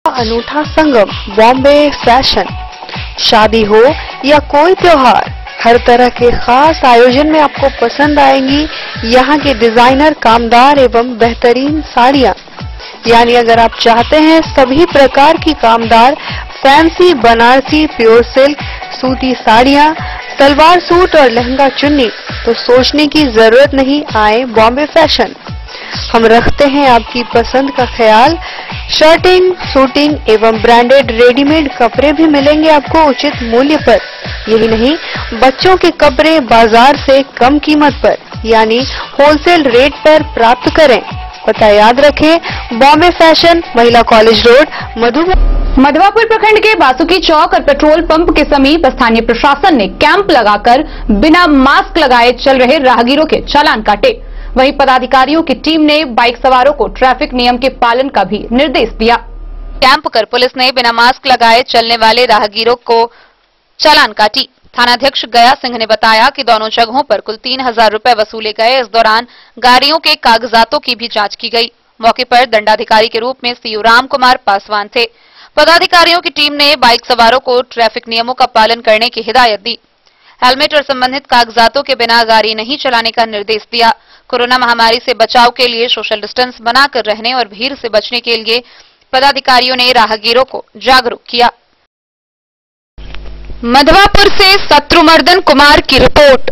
अनूठा संगम बॉम्बे फैशन। शादी हो या कोई त्योहार, हर तरह के खास आयोजन में आपको पसंद आएंगी यहाँ के डिजाइनर कामदार एवं बेहतरीन साड़ियाँ। यानी अगर आप चाहते हैं सभी प्रकार की कामदार फैंसी बनारसी प्योर सिल्क सूती साड़ियाँ, सलवार सूट और लहंगा चुन्नी, तो सोचने की जरूरत नहीं, आए बॉम्बे फैशन। हम रखते हैं आपकी पसंद का ख्याल। शर्टिंग, सूटिंग एवं ब्रांडेड रेडीमेड कपड़े भी मिलेंगे आपको उचित मूल्य पर। यही नहीं, बच्चों के कपड़े बाजार से कम कीमत पर यानी होलसेल रेट पर प्राप्त करें। पता याद रखें, बॉम्बे फैशन, महिला कॉलेज रोड, मधुबन। मधवापुर प्रखंड के बासुकी चौक और पेट्रोल पंप के समीप स्थानीय प्रशासन ने कैंप लगाकर बिना मास्क लगाए चल रहे राहगीरों के चालान काटे। वहीं पदाधिकारियों की टीम ने बाइक सवारों को ट्रैफिक नियम के पालन का भी निर्देश दिया। कैंप कर पुलिस ने बिना मास्क लगाए चलने वाले राहगीरों को चालान काटी। थानाध्यक्ष गया सिंह ने बताया कि दोनों जगहों पर कुल 3000 रुपए वसूले गए। इस दौरान गाड़ियों के कागजातों की भी जांच की गई। मौके पर दंडाधिकारी के रूप में सीओ राम कुमार पासवान थे। पदाधिकारियों की टीम ने बाइक सवारों को ट्रैफिक नियमों का पालन करने की हिदायत दी। हेलमेट और संबंधित कागजातों के बिना गाड़ी नहीं चलाने का निर्देश दिया। कोरोना महामारी से बचाव के लिए सोशल डिस्टेंस बनाकर रहने और भीड़ से बचने के लिए पदाधिकारियों ने राहगीरों को जागरूक किया। मधवापुर से शत्रुमर्दन कुमार की रिपोर्ट।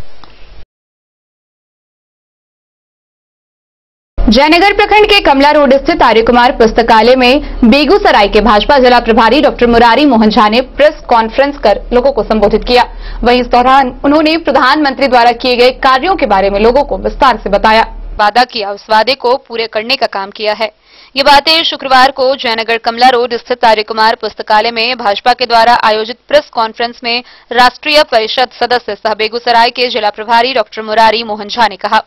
जयनगर प्रखंड के कमला रोड स्थित आर्य कुमार पुस्तकालय में बेगूसराय के भाजपा जिला प्रभारी डॉक्टर मुरारी मोहन झा ने प्रेस कॉन्फ्रेंस कर लोगों को संबोधित किया। वहीं इस दौरान उन्होंने प्रधानमंत्री द्वारा किए गए कार्यों के बारे में लोगों को विस्तार से बताया। वादा किया, उस वादे को पूरे करने का काम किया है। ये बातें शुक्रवार को जयनगर कमला रोड स्थित आर्य कुमार पुस्तकालय में भाजपा के द्वारा आयोजित प्रेस कॉन्फ्रेंस में राष्ट्रीय परिषद सदस्य सह बेगूसराय के जिला प्रभारी डॉक्टर मुरारी मोहन झा ने कहा।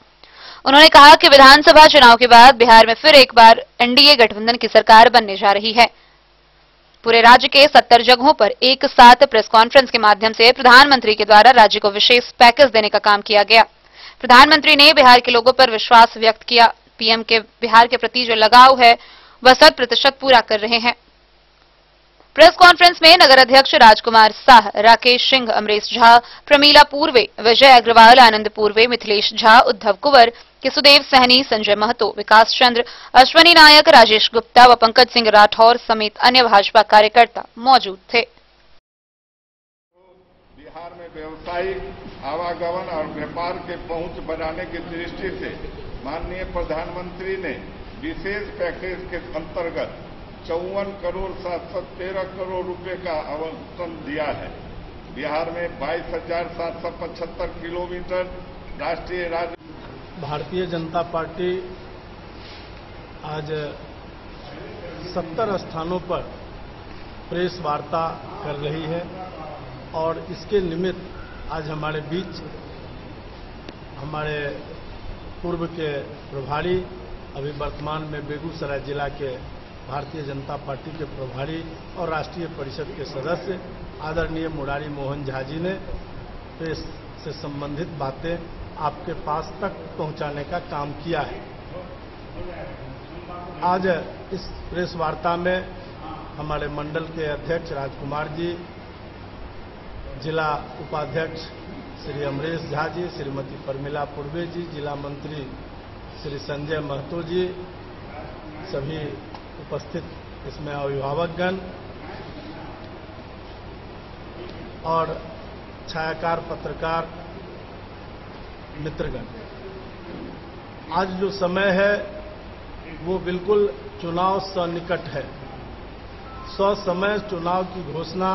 उन्होंने कहा कि विधानसभा चुनाव के बाद बिहार में फिर एक बार एनडीए गठबंधन की सरकार बनने जा रही है। पूरे राज्य के 70 जगहों पर एक साथ प्रेस कॉन्फ्रेंस के माध्यम से प्रधानमंत्री के द्वारा राज्य को विशेष पैकेज देने का काम किया गया। प्रधानमंत्री ने बिहार के लोगों पर विश्वास व्यक्त किया। पीएम के बिहार के प्रति जो लगाव है वह 100% पूरा कर रहे हैं। प्रेस कॉन्फ्रेंस में नगर अध्यक्ष राजकुमार साह, राकेश सिंह, अमरेश झा, प्रमीला पूर्वे, विजय अग्रवाल, आनंद पूर्वे, मिथिलेश झा, उद्धव कुंवर, किसुदेव सहनी, संजय महतो, विकास चंद्र, अश्वनी नायक, राजेश गुप्ता व पंकज सिंह राठौर समेत अन्य भाजपा कार्यकर्ता मौजूद थे। बिहार में व्यवसायिक आवागमन और व्यापार के पहुंच बढ़ाने की दृष्टि से माननीय प्रधानमंत्री ने विशेष पैकेज के अंतर्गत 54 करोड़ 713 करोड़ रुपए का आवंटन दिया है। बिहार में 22,775 किलोमीटर राष्ट्रीय राज्य। भारतीय जनता पार्टी आज 70 स्थानों पर प्रेस वार्ता कर रही है और इसके निमित्त आज हमारे बीच हमारे पूर्व के प्रभारी, अभी वर्तमान में बेगूसराय जिला के भारतीय जनता पार्टी के प्रभारी और राष्ट्रीय परिषद के सदस्य आदरणीय मुरारी मोहन झा जी ने प्रेस से संबंधित बातें आपके पास तक पहुंचाने का काम किया है। आज इस प्रेस वार्ता में हमारे मंडल के अध्यक्ष राजकुमार जी, जिला उपाध्यक्ष श्री अमरेश झा जी, श्रीमती प्रमीला पूर्वे जी, जिला मंत्री श्री संजय महतो जी, सभी उपस्थित इसमें अभिभावकगण और छायाकार पत्रकार मित्रगण, आज जो समय है वो बिल्कुल चुनाव सन्निकट है। ससमय चुनाव की घोषणा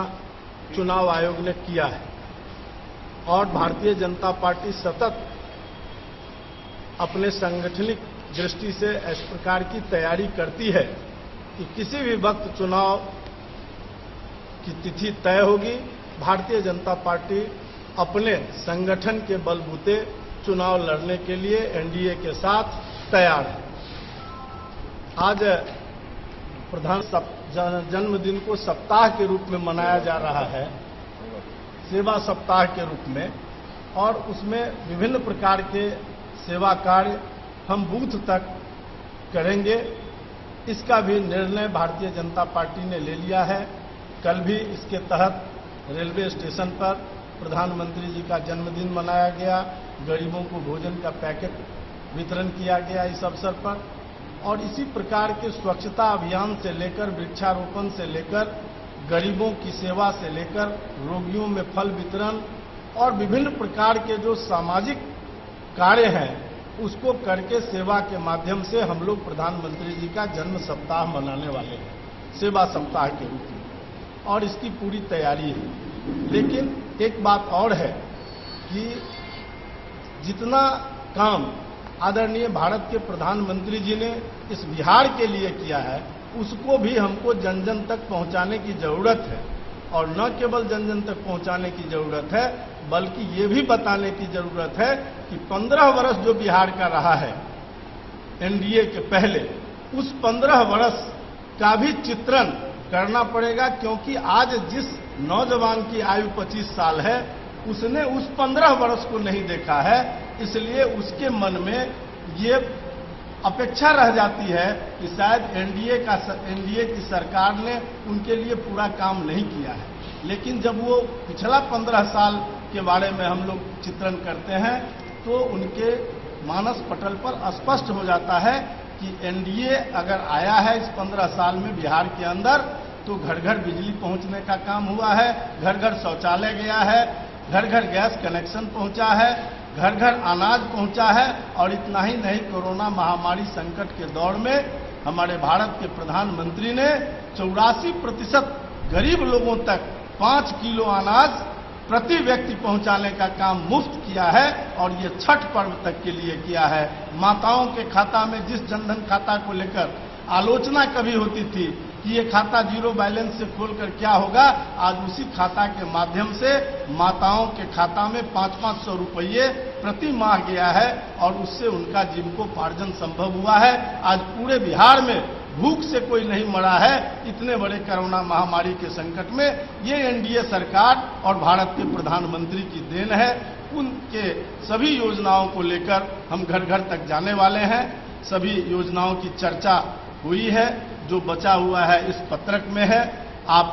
चुनाव आयोग ने किया है और भारतीय जनता पार्टी सतत अपने सांगठनिक दृष्टि से इस प्रकार की तैयारी करती है कि किसी भी वक्त चुनाव की तिथि तय होगी। भारतीय जनता पार्टी अपने संगठन के बलबूते चुनाव लड़ने के लिए एनडीए के साथ तैयार है। आज प्रधान जन्मदिन को सप्ताह के रूप में मनाया जा रहा है, सेवा सप्ताह के रूप में, और उसमें विभिन्न प्रकार के सेवा कार्य हम बूथ तक करेंगे। इसका भी निर्णय भारतीय जनता पार्टी ने ले लिया है। कल भी इसके तहत रेलवे स्टेशन पर प्रधानमंत्री जी का जन्मदिन मनाया गया, गरीबों को भोजन का पैकेट वितरण किया गया इस अवसर पर, और इसी प्रकार के स्वच्छता अभियान से लेकर वृक्षारोपण से लेकर गरीबों की सेवा से लेकर रोगियों में फल वितरण और विभिन्न प्रकार के जो सामाजिक कार्य हैं उसको करके सेवा के माध्यम से हम लोग प्रधानमंत्री जी का जन्म सप्ताह मनाने वाले हैं, सेवा सप्ताह के रूप में, और इसकी पूरी तैयारी है। लेकिन एक बात और है कि जितना काम आदरणीय भारत के प्रधानमंत्री जी ने इस बिहार के लिए किया है उसको भी हमको जन जन तक पहुंचाने की जरूरत है, और न केवल जन जन तक पहुंचाने की जरूरत है बल्कि ये भी बताने की जरूरत है कि 15 वर्ष जो बिहार का रहा है एनडीए के पहले, उस 15 वर्ष का भी चित्रण करना पड़ेगा, क्योंकि आज जिस नौजवान की आयु 25 साल है उसने उस 15 वर्ष को नहीं देखा है, इसलिए उसके मन में ये अपेक्षा रह जाती है कि शायद एनडीए की सरकार ने उनके लिए पूरा काम नहीं किया है। लेकिन जब वो पिछला 15 साल के बारे में हम लोग चित्रण करते हैं तो उनके मानस पटल पर स्पष्ट हो जाता है कि एनडीए अगर आया है इस 15 साल में बिहार के अंदर तो घर घर बिजली पहुंचने का काम हुआ है, घर घर शौचालय गया है, घर घर गैस कनेक्शन पहुंचा है, घर घर अनाज पहुंचा है, और इतना ही नहीं कोरोना महामारी संकट के दौर में हमारे भारत के प्रधानमंत्री ने 84% गरीब लोगों तक 5 किलो अनाज प्रति व्यक्ति पहुंचाने का काम मुफ्त किया है, और ये छठ पर्व तक के लिए किया है। माताओं के खाता में जिस जनधन खाता को लेकर आलोचना कभी होती थी कि ये खाता जीरो बैलेंस से खोलकर क्या होगा, आज उसी खाता के माध्यम से माताओं के खाता में 500-500 रुपये प्रति माह गया है, और उससे उनका जीविकोपार्जन संभव हुआ है। आज पूरे बिहार में भूख से कोई नहीं मरा है। इतने बड़े कोरोना महामारी के संकट में ये एनडीए सरकार और भारत के प्रधानमंत्री की देन है। उनके सभी योजनाओं को लेकर हम घर घर तक जाने वाले हैं। सभी योजनाओं की चर्चा हुई है, जो बचा हुआ है इस पत्रक में है। आप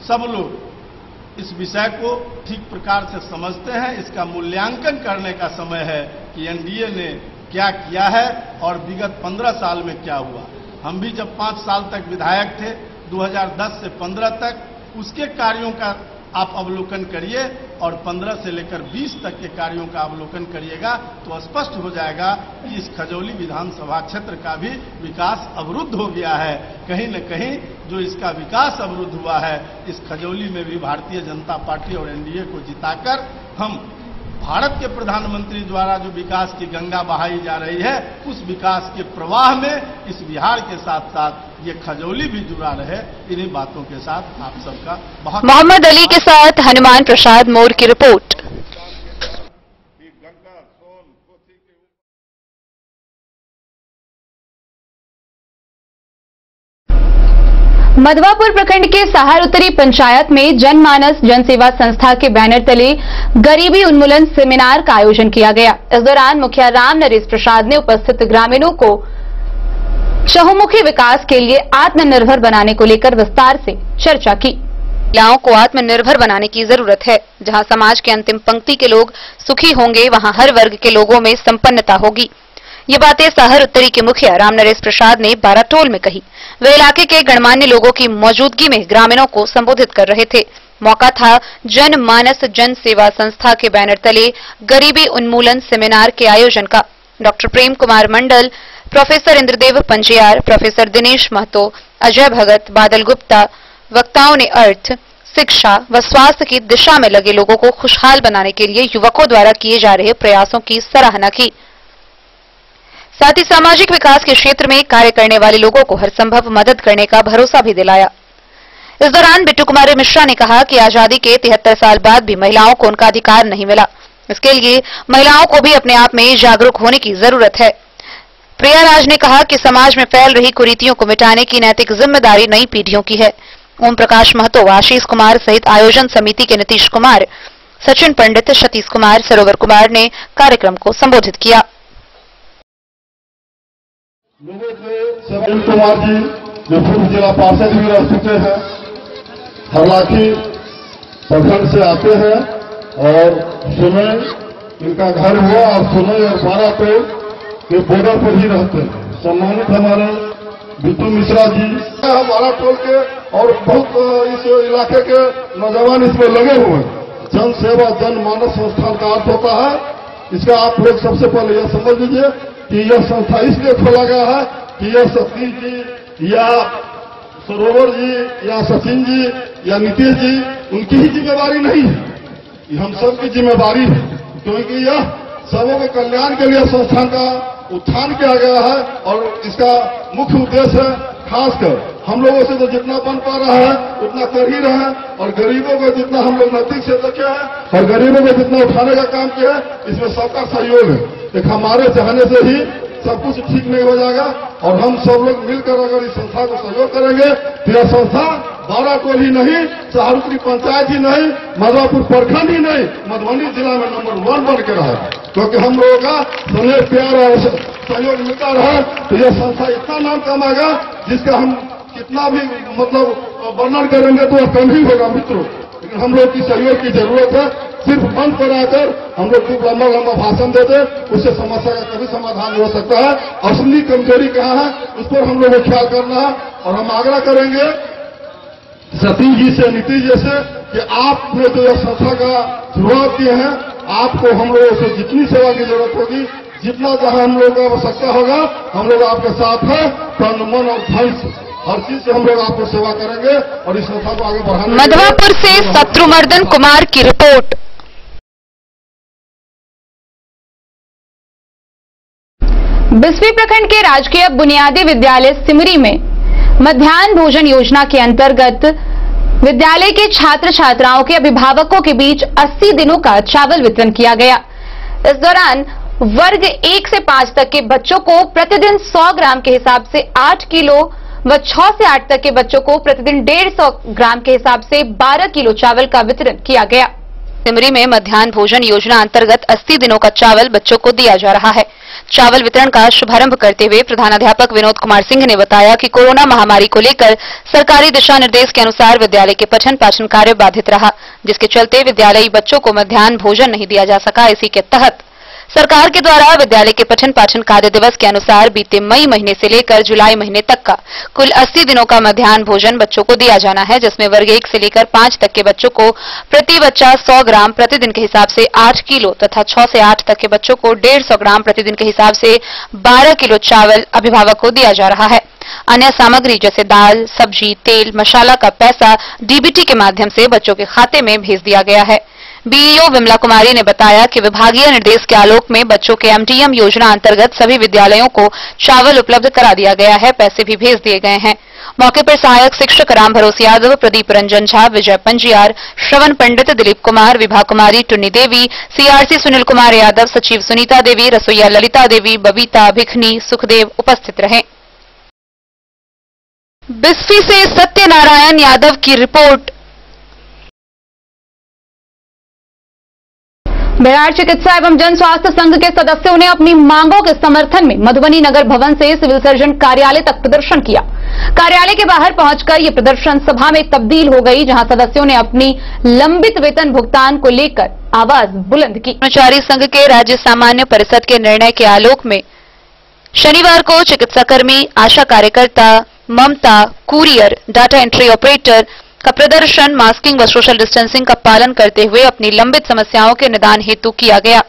सब लोग इस विषय को ठीक प्रकार से समझते हैं। इसका मूल्यांकन करने का समय है कि एनडीए ने क्या किया है और विगत 15 साल में क्या हुआ। हम भी जब 5 साल तक विधायक थे 2010 से 15 तक, उसके कार्यों का आप अवलोकन करिए और 15 से लेकर 20 तक के कार्यों का अवलोकन करिएगा तो स्पष्ट हो जाएगा कि इस खजौली विधानसभा क्षेत्र का भी विकास अवरुद्ध हो गया है। कहीं न कहीं जो इसका विकास अवरुद्ध हुआ है, इस खजौली में भी भारतीय जनता पार्टी और एनडीए को जिताकर हम भारत के प्रधानमंत्री द्वारा जो विकास की गंगा बहाई जा रही है, उस विकास के प्रवाह में इस बिहार के साथ साथ ये खजौली भी जुड़ा रहे। इन्हीं बातों के साथ आप सबका बहुत। मोहम्मद अली के साथ हनुमान प्रसाद मोर की रिपोर्ट। मधवापुर प्रखंड के सहार उत्तरी पंचायत में जनमानस जनसेवा संस्था के बैनर तले गरीबी उन्मूलन सेमिनार का आयोजन किया गया। इस दौरान मुखिया राम नरेश प्रसाद ने उपस्थित ग्रामीणों को चहुमुखी विकास के लिए आत्मनिर्भर बनाने को लेकर विस्तार से चर्चा की। महिलाओं को आत्मनिर्भर बनाने की जरूरत है। जहां समाज के अंतिम पंक्ति के लोग सुखी होंगे, वहां हर वर्ग के लोगों में संपन्नता होगी। ये बातें सहर उत्तरी के मुखिया राम नरेश प्रसाद ने बाराटोल में कही। वे इलाके के गणमान्य लोगों की मौजूदगी में ग्रामीणों को संबोधित कर रहे थे। मौका था जन मानस जन सेवा संस्था के बैनर तले गरीबी उन्मूलन सेमिनार के आयोजन का। Doctor Prem Kumar Mandal, professor Indradev Panjiyar, professor Dinesh Mahato, Ajay भगत, बादल गुप्ता वक्ताओं ने अर्थ, शिक्षा व स्वास्थ्य की दिशा में लगे लोगों को खुशहाल बनाने के लिए युवकों द्वारा किए जा रहे प्रयासों की सराहना की। साथ ही सामाजिक विकास के क्षेत्र में कार्य करने वाले लोगों को हर संभव मदद करने का भरोसा भी दिलाया। इस दौरान बिट्टू कुमारी मिश्रा ने कहा कि आजादी के 73 साल बाद भी महिलाओं को उनका अधिकार नहीं मिला। इसके लिए महिलाओं को भी अपने आप में जागरूक होने की जरूरत है। प्रिया राज ने कहा कि समाज में फैल रही कुरीतियों को मिटाने की नैतिक जिम्मेदारी नई पीढ़ियों की है। ओम प्रकाश महतो, आशीष कुमार सहित आयोजन समिति के नीतीश कुमार, सचिन पंडित, सतीश कुमार, सरोवर कुमार ने कार्यक्रम को संबोधित किया। लोगों के सचिन कुमार जी जो पूर्व जिला पार्षद भी रह चुके हैं, हरलाखी प्रखंड से आते हैं और सुनय इनका घर हुआ और सुनय और बाराटोल के बॉर्डर पर ही रहते हैं। सम्मानित हमारे बिट्टू मिश्रा जी बाराटोल के और बहुत इस इलाके के नौजवान इसमें लगे हुए हैं। जन सेवा जन मानस संस्थान का अर्थ होता है, इसका आप लोग सबसे पहले यह समझ लीजिए कि यह संस्था इसलिए खोला गया है कि यह सतीश जी या सरोवर जी या सचिन जी या नीतीश जी उनकी ही जिम्मेवारी नहीं है, ये हम सबकी जिम्मेवारी है। क्योंकि यह सबों के कल्याण के लिए संस्थान का उत्थान किया गया है और इसका मुख्य उद्देश्य है खासकर हम लोगों से तो जितना बन पा रहा है उतना कर ही रहे हैं और गरीबों को जितना हम लोग नजदीक से देखे हैं और गरीबों को जितना उठाने का काम किया है, इसमें सबका सहयोग है। एक हमारे चाहने से ही सब कुछ ठीक नहीं हो जाएगा और हम सब लोग मिलकर अगर इस संस्था को सहयोग करेंगे तो यह संस्था बाराटोल ही नहीं, सहर उत्तरी पंचायत ही नहीं, मधवापुर प्रखंड ही नहीं, मधुबनी जिला में नंबर 1 बन के रहे। क्योंकि हम लोगों का स्नेह प्यार और सहयोग मिलता रहे तो यह संस्था इतना नाम कमाएगा जिसका हम कितना भी मतलब वर्णन करेंगे तो कम ही होगा मित्रों। लेकिन हम लोग की सहयोग की जरूरत है। सिर्फ बंद पर आकर हम लोग खूब लंबा लंबा भाषण देते, उससे समस्या का कभी समाधान नहीं हो सकता है। असली कमजोरी कहाँ है उस पर हम लोग को ख्याल करना है और हम आग्रह करेंगे सतीश जी से, नीतीश जी से कि आपने जो यह संस्था का शुरुआत किए हैं, आपको हम लोगों से जितनी सेवा की जरूरत होगी, जितना जहां हम लोगों को आवश्यकता होगा, हम लोग आपके साथ हैं। तन मन और धन से हर चीज से हम लोग आपको सेवा करेंगे और इस संस्था को आगे बढ़ाने। मधवापुर से शत्रुमर्दन कुमार की रिपोर्ट। बिस्फी प्रखंड के राजकीय बुनियादी विद्यालय सिमरी में मध्याह्न भोजन योजना के अंतर्गत विद्यालय के छात्र छात्राओं के अभिभावकों के बीच 80 दिनों का चावल वितरण किया गया। इस दौरान वर्ग 1 से 5 तक के बच्चों को प्रतिदिन 100 ग्राम के हिसाब से 8 किलो व 6 से 8 तक के बच्चों को प्रतिदिन 150 ग्राम के हिसाब से 12 किलो चावल का वितरण किया गया। सिमरी में मध्याह्न भोजन योजना अंतर्गत 80 दिनों का चावल बच्चों को दिया जा रहा है। चावल वितरण का शुभारंभ करते हुए प्रधानाध्यापक विनोद कुमार सिंह ने बताया कि कोरोना महामारी को लेकर सरकारी दिशा निर्देश के अनुसार विद्यालय के पठन पाठन कार्य बाधित रहा, जिसके चलते विद्यालयी बच्चों को मध्याह्न भोजन नहीं दिया जा सका। इसी के तहत सरकार के द्वारा विद्यालय के पठन पाठन कार्य दिवस के अनुसार बीते मई महीने से लेकर जुलाई महीने तक का कुल 80 दिनों का मध्याह्न भोजन बच्चों को दिया जाना है, जिसमें वर्ग 1 से लेकर 5 तक के बच्चों को प्रति बच्चा 100 ग्राम प्रतिदिन के हिसाब से 8 किलो तथा 6 से 8 तक के बच्चों को 150 ग्राम प्रतिदिन के हिसाब से 12 किलो चावल अभिभावक को दिया जा रहा है। अन्य सामग्री जैसे दाल, सब्जी, तेल, मसाला का पैसा डीबीटी के माध्यम से बच्चों के खाते में भेज दिया गया है। बीईओ विमला कुमारी ने बताया कि विभागीय निर्देश के आलोक में बच्चों के एमटीएम योजना अंतर्गत सभी विद्यालयों को चावल उपलब्ध करा दिया गया है, पैसे भी भेज दिए गए हैं। मौके पर सहायक शिक्षक राम भरोसे यादव, प्रदीप रंजन झा, विजय पंजियार, श्रवण पंडित, दिलीप कुमार, विभा कुमारी, टुन्नी देवी, सीआरसी सुनील कुमार यादव, सचिव सुनीता देवी, रसोईया ललिता देवी, बबीता भिखनी, सुखदेव उपस्थित रहे। बिस्फी से सत्यनारायण यादव की रिपोर्ट। बिहार चिकित्सा एवं जन स्वास्थ्य संघ के सदस्यों ने अपनी मांगों के समर्थन में मधुबनी नगर भवन से सिविल सर्जन कार्यालय तक प्रदर्शन किया। कार्यालय के बाहर पहुंचकर यह प्रदर्शन सभा में तब्दील हो गई, जहां सदस्यों ने अपनी लंबित वेतन भुगतान को लेकर आवाज बुलंद की। कर्मचारी संघ के राज्य सामान्य परिषद के निर्णय के आलोक में शनिवार को चिकित्साकर्मी, आशा कार्यकर्ता, ममता, कुरियर, डाटा एंट्री ऑपरेटर का प्रदर्शन मास्किंग व सोशल डिस्टेंसिंग का पालन करते हुए अपनी लंबित समस्याओं के निदान हेतु किया गया।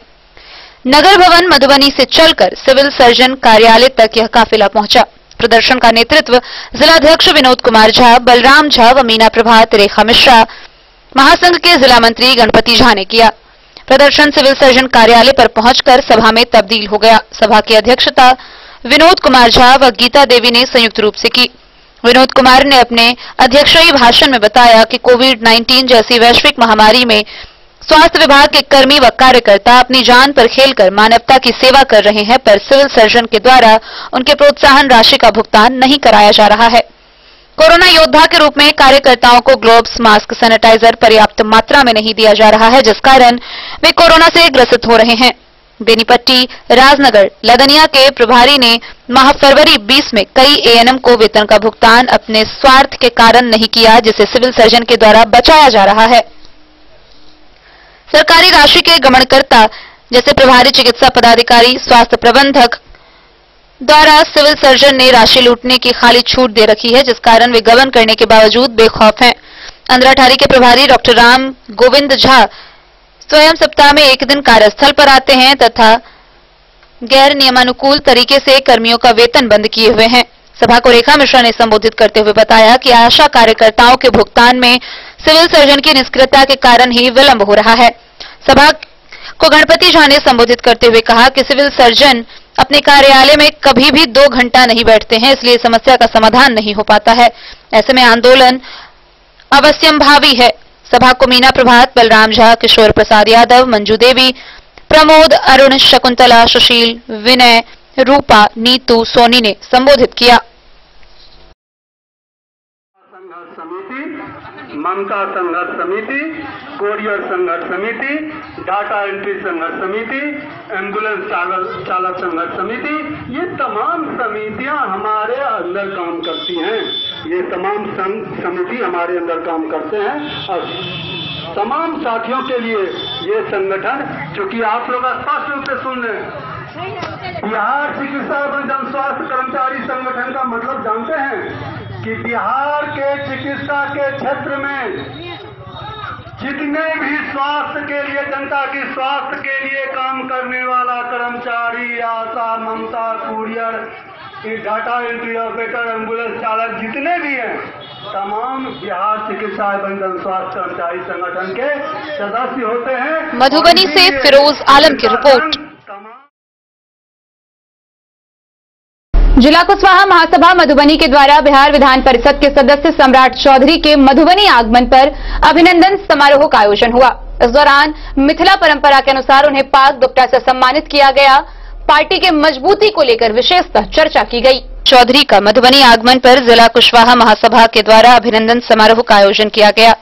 नगर भवन मधुबनी से चलकर सिविल सर्जन कार्यालय तक यह काफिला पहुंचा। प्रदर्शन का नेतृत्व जिलाध्यक्ष विनोद कुमार झा, बलराम झा व मीना प्रभात, रेखा मिश्रा, महासंघ के जिला मंत्री गणपति झा ने किया। प्रदर्शन सिविल सर्जन कार्यालय पर पहुंचकर सभा में तब्दील हो गया। सभा की अध्यक्षता विनोद कुमार झा व गीता देवी ने संयुक्त रूप से की। विनोद कुमार ने अपने अध्यक्षीय भाषण में बताया कि कोविड-19 जैसी वैश्विक महामारी में स्वास्थ्य विभाग के कर्मी व कार्यकर्ता अपनी जान पर खेलकर मानवता की सेवा कर रहे हैं, पर सिविल सर्जन के द्वारा उनके प्रोत्साहन राशि का भुगतान नहीं कराया जा रहा है। कोरोना योद्धा के रूप में कार्यकर्ताओं को ग्लोव्स, मास्क, सैनिटाइजर पर्याप्त मात्रा में नहीं दिया जा रहा है, जिस कारण वे कोरोना से ग्रसित हो रहे हैं। बेनीपट्टी, राजनगर, लदनिया के प्रभारी ने माह फरवरी 20 में कई एएनएम को वेतन का भुगतान अपने स्वार्थ के कारण नहीं किया, जिसे सिविल सर्जन के द्वारा बचाया जा रहा है। सरकारी राशि के गमनकर्ता जैसे प्रभारी चिकित्सा पदाधिकारी, स्वास्थ्य प्रबंधक द्वारा सिविल सर्जन ने राशि लूटने की खाली छूट दे रखी है, जिस कारण वे गबन करने के बावजूद बेखौफ हैं। अंद्राठारी के प्रभारी डॉक्टर राम गोविंद झा स्वयं सप्ताह में एक दिन कार्यस्थल पर आते हैं तथा गैर नियमानुकूल तरीके से कर्मियों का वेतन बंद किए हुए हैं। सभा को रेखा मिश्रा ने संबोधित करते हुए बताया कि आशा कार्यकर्ताओं के भुगतान में सिविल सर्जन की निष्क्रियता के कारण ही विलंब हो रहा है। सभा को गणपति झा ने संबोधित करते हुए कहा कि सिविल सर्जन अपने कार्यालय में कभी भी 2 घंटा नहीं बैठते हैं, इसलिए समस्या का समाधान नहीं हो पाता है। ऐसे में आंदोलन अवश्यंभावी है। सभा को मीना प्रभात, बलराम झा, किशोर प्रसाद यादव, मंजू देवी, प्रमोद, अरुण, शकुंतला, सुशील, विनय, रूपा, नीतू, सोनी ने संबोधित किया। संघर्ष समिति, ममता संघर्ष समिति, कोरियर संघर्ष समिति, डाटा एंट्री संघर्ष समिति, एम्बुलेंस चालक संघर्ष समिति, ये तमाम समितियां हमारे अंदर काम करती हैं। ये तमाम समिति हमारे अंदर काम करते हैं और तमाम साथियों के लिए ये संगठन, क्योंकि आप लोग स्पष्ट रूप से सुन रहे हैं, बिहार चिकित्सा एवं जन स्वास्थ्य कर्मचारी संगठन का मतलब जानते हैं कि बिहार के चिकित्सा के क्षेत्र में जितने भी स्वास्थ्य के लिए, जनता की स्वास्थ्य के लिए काम करने वाला कर्मचारी, ASHA, Mamta, courier, data entry operator, ambulance चालक जितने भी हैं, तमाम बिहार चिकित्सा एवं जन स्वास्थ्य कर्मचारी संगठन के सदस्य होते हैं। मधुबनी से फिरोज आलम की रिपोर्ट। जिला कुशवाहा महासभा मधुबनी के द्वारा बिहार विधान परिषद के सदस्य सम्राट चौधरी के मधुबनी आगमन पर अभिनंदन समारोह का आयोजन हुआ। इस दौरान मिथिला परंपरा के अनुसार उन्हें पाग दुपट्टा से सम्मानित किया गया। पार्टी के मजबूती को लेकर विशेषतः चर्चा की गई। चौधरी का मधुबनी आगमन पर जिला कुशवाहा महासभा के द्वारा अभिनंदन समारोह का आयोजन किया गया।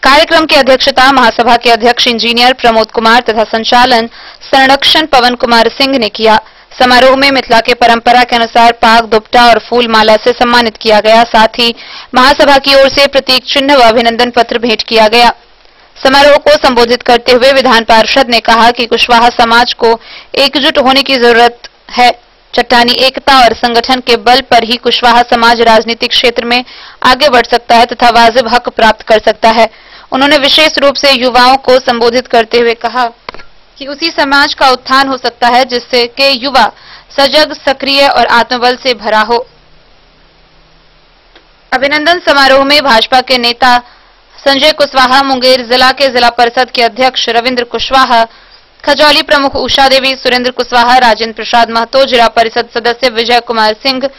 कार्यक्रम की अध्यक्षता महासभा के अध्यक्ष इंजीनियर प्रमोद कुमार तथा संचालन संरक्षण पवन कुमार सिंह ने किया। समारोह में मिथिला के परंपरा के अनुसार पाग, दुपट्टा और फूल माला से सम्मानित किया गया। साथ ही महासभा की ओर से प्रतीक चिन्ह व अभिनंदन पत्र भेंट किया गया। समारोह को संबोधित करते हुए विधान पार्षद ने कहा कि कुशवाहा समाज को एकजुट होने की जरूरत है। चट्टानी एकता और संगठन के बल पर ही कुशवाहा समाज राजनीतिक क्षेत्र में आगे बढ़ सकता है तथा वाजिब हक प्राप्त कर सकता है। उन्होंने विशेष रूप से युवाओं को संबोधित करते हुए कहा कि उसी समाज का उत्थान हो सकता है जिससे के युवा सजग, सक्रिय और आत्मबल से भरा हो। अभिनंदन समारोह में भाजपा के नेता संजय कुशवाहा, मुंगेर जिला के जिला परिषद के अध्यक्ष रविंद्र कुशवाहा, खजौली प्रमुख उषा देवी, सुरेंद्र कुशवाहा, राजेंद्र प्रसाद महतो, जिला परिषद सदस्य विजय कुमार सिंह,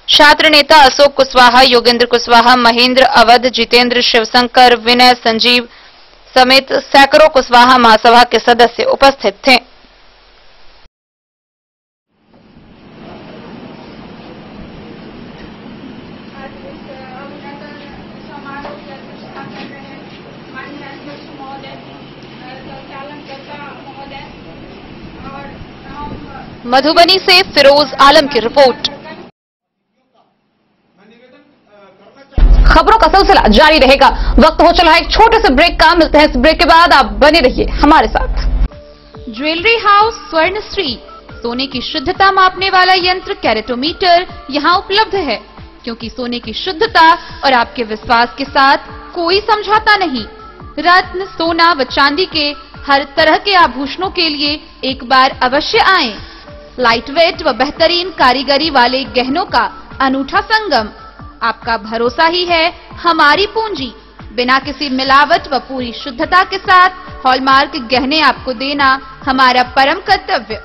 छात्र नेता अशोक कुशवाहा, योगेंद्र कुशवाहा, महेंद्र, अवध, जितेंद्र, शिवशंकर, विनय, संजीव समेत सैकड़ों कुशवाहा महासभा के सदस्य उपस्थित थे। मधुबनी से फिरोज आलम की रिपोर्ट। खबरों का सिलसिला जारी रहेगा। वक्त हो चला है एक छोटे से ब्रेक का। मिलते हैं इस ब्रेक के बाद। आप बने रहिए हमारे साथ। ज्वेलरी हाउस स्वर्णश्री, सोने की शुद्धता मापने वाला यंत्र कैरेटोमीटर यहां उपलब्ध है, क्योंकि सोने की शुद्धता और आपके विश्वास के साथ कोई समझौता नहीं। रत्न, सोना व चांदी के हर तरह के आभूषणों के लिए एक बार अवश्य आएं। लाइट वेट व बेहतरीन कारीगरी वाले गहनों का अनूठा संगम। आपका भरोसा ही है हमारी पूंजी। बिना किसी मिलावट व पूरी शुद्धता के साथ हॉलमार्क गहने आपको देना हमारा परम कर्तव्य।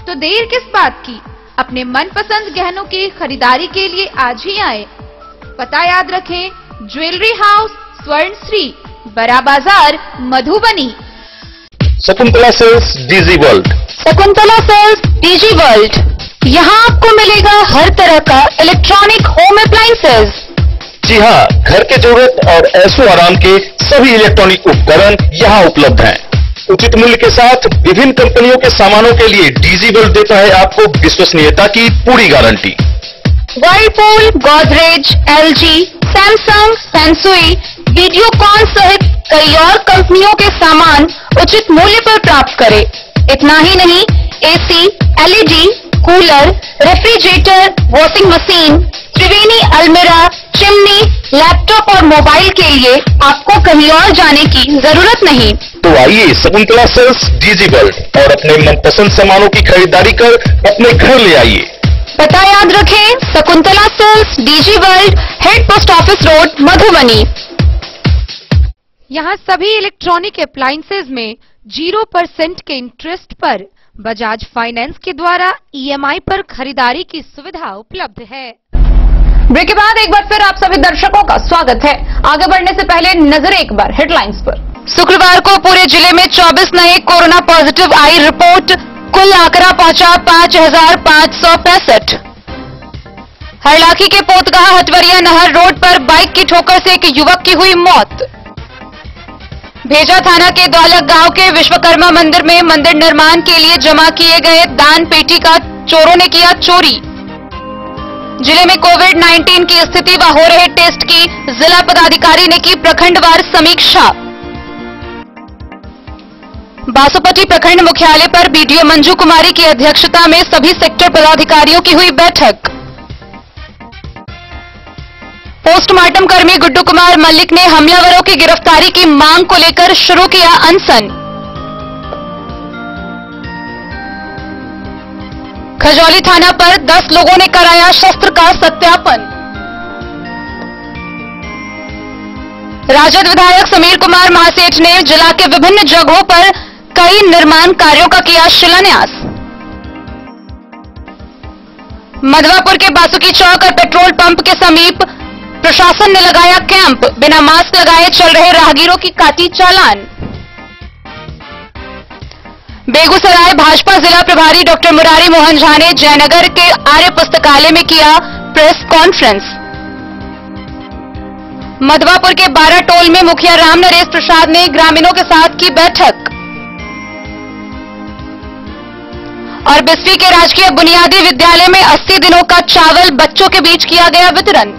तो देर किस बात की, अपने मनपसंद गहनों की खरीदारी के लिए आज ही आए। पता याद रखें, jewellery house Swarnashree, Bada Bazar, Madhubani. Shakuntala Sales DG World. Shakuntala Sales DG World, यहाँ आपको मिलेगा हर तरह का इलेक्ट्रॉनिक होम अप्लायंसेज। जी हाँ, घर के जरूरत और ऐशो आराम के सभी इलेक्ट्रॉनिक उपकरण यहाँ उपलब्ध हैं। उचित मूल्य के साथ विभिन्न कंपनियों के सामानों के लिए डीजी वर्ल्ड देता है आपको विश्वसनीयता की पूरी guarantee. Whirlpool, Godrej, LG, Samsung, Sansui, Videocon सहित कई और कंपनियों के सामान उचित मूल्य पर प्राप्त करें। इतना ही नहीं, AC, LED, cooler, refrigerator, washing machine, Triveni अलमीरा, चिमनी, लैपटॉप और मोबाइल के लिए आपको कहीं और जाने की जरूरत नहीं। तो आइए शकुंतला सेल्स डीजी वर्ल्ड और अपने मनपसंद सामानों की खरीदारी कर अपने घर ले आइए। पता याद रखें, Shakuntala Sales DG World, head post office road, Madhubani. यहाँ सभी इलेक्ट्रॉनिक अप्लायंसेज में 0% के इंटरेस्ट पर बजाज फाइनेंस के द्वारा ईएमआई पर खरीदारी की सुविधा उपलब्ध है। ब्रेक के बाद एक बार फिर आप सभी दर्शकों का स्वागत है। आगे बढ़ने से पहले नजर एक बार हेडलाइंस पर। शुक्रवार को पूरे जिले में 24 नए कोरोना पॉजिटिव आई रिपोर्ट, कुल आंकड़ा पहुंचा 5565। हरलाखी के पोतगाह हटवरिया नहर रोड पर बाइक की ठोकर से एक युवक की हुई मौत। भेजा थाना के द्वालक गांव के विश्वकर्मा मंदिर में मंदिर निर्माण के लिए जमा किए गए दान पेटी का चोरों ने किया चोरी। जिले में कोविड-19 की स्थिति व हो रहे टेस्ट की जिला पदाधिकारी ने की प्रखंडवार समीक्षा। बासुपट्टी प्रखंड मुख्यालय पर बीडीओ मंजू कुमारी की अध्यक्षता में सभी सेक्टर पदाधिकारियों की हुई बैठक। पोस्टमार्टम कर्मी गुड्डू कुमार मल्लिक ने हमलावरों की गिरफ्तारी की मांग को लेकर शुरू किया अनशन। खजौली थाना पर 10 लोगों ने कराया शस्त्र का सत्यापन। राजद विधायक समीर कुमार महासेठ ने जिला के विभिन्न जगहों पर कई निर्माण कार्यों का किया शिलान्यास। मधवापुर के बासुकी चौक और पेट्रोल पंप के समीप प्रशासन ने लगाया कैंप, बिना मास्क लगाए चल रहे राहगीरों की काटी चालान। बेगूसराय भाजपा जिला प्रभारी डॉक्टर मुरारी मोहन झा ने जयनगर के आर्य पुस्तकालय में किया प्रेस कॉन्फ्रेंस। मधवापुर के 12 टोल में मुखिया राम नरेश प्रसाद ने ग्रामीणों के साथ की बैठक। और बिस्फी के राजकीय बुनियादी विद्यालय में 80 दिनों का चावल बच्चों के बीच किया गया वितरण।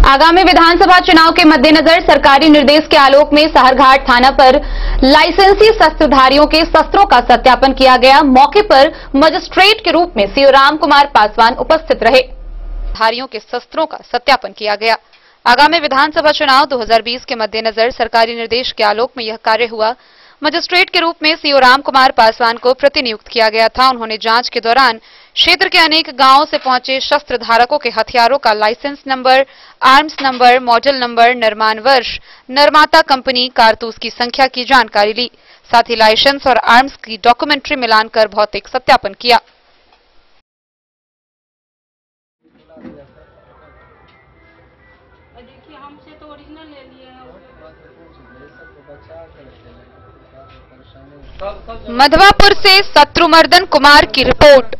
आगामी विधानसभा चुनाव के मद्देनजर सरकारी निर्देश के आलोक में सहरघाट थाना पर लाइसेंसी शस्त्रधारियों के शस्त्रों का सत्यापन किया गया। मौके पर मजिस्ट्रेट के रूप में सीओ राम कुमार पासवान उपस्थित रहे। धारियों के शस्त्रों का सत्यापन किया गया। आगामी विधानसभा चुनाव 2020 के मद्देनजर सरकारी निर्देश के आलोक में यह कार्य हुआ। मजिस्ट्रेट के रूप में सीओ राम कुमार पासवान को प्रतिनियुक्त किया गया था। उन्होंने जांच के दौरान क्षेत्र के अनेक गांवों से पहुंचे शस्त्र धारकों के हथियारों का licence number, arms number, model number, निर्माण वर्ष, निर्माता कंपनी, कारतूस की संख्या की जानकारी ली। साथ ही लाइसेंस और आर्म्स की डॉक्यूमेंट्री मिलान कर भौतिक सत्यापन किया। देखिए हमसे तो ओरिजिनल ले लिए हैं। मधवापुर से शत्रुमर्दन कुमार की रिपोर्ट।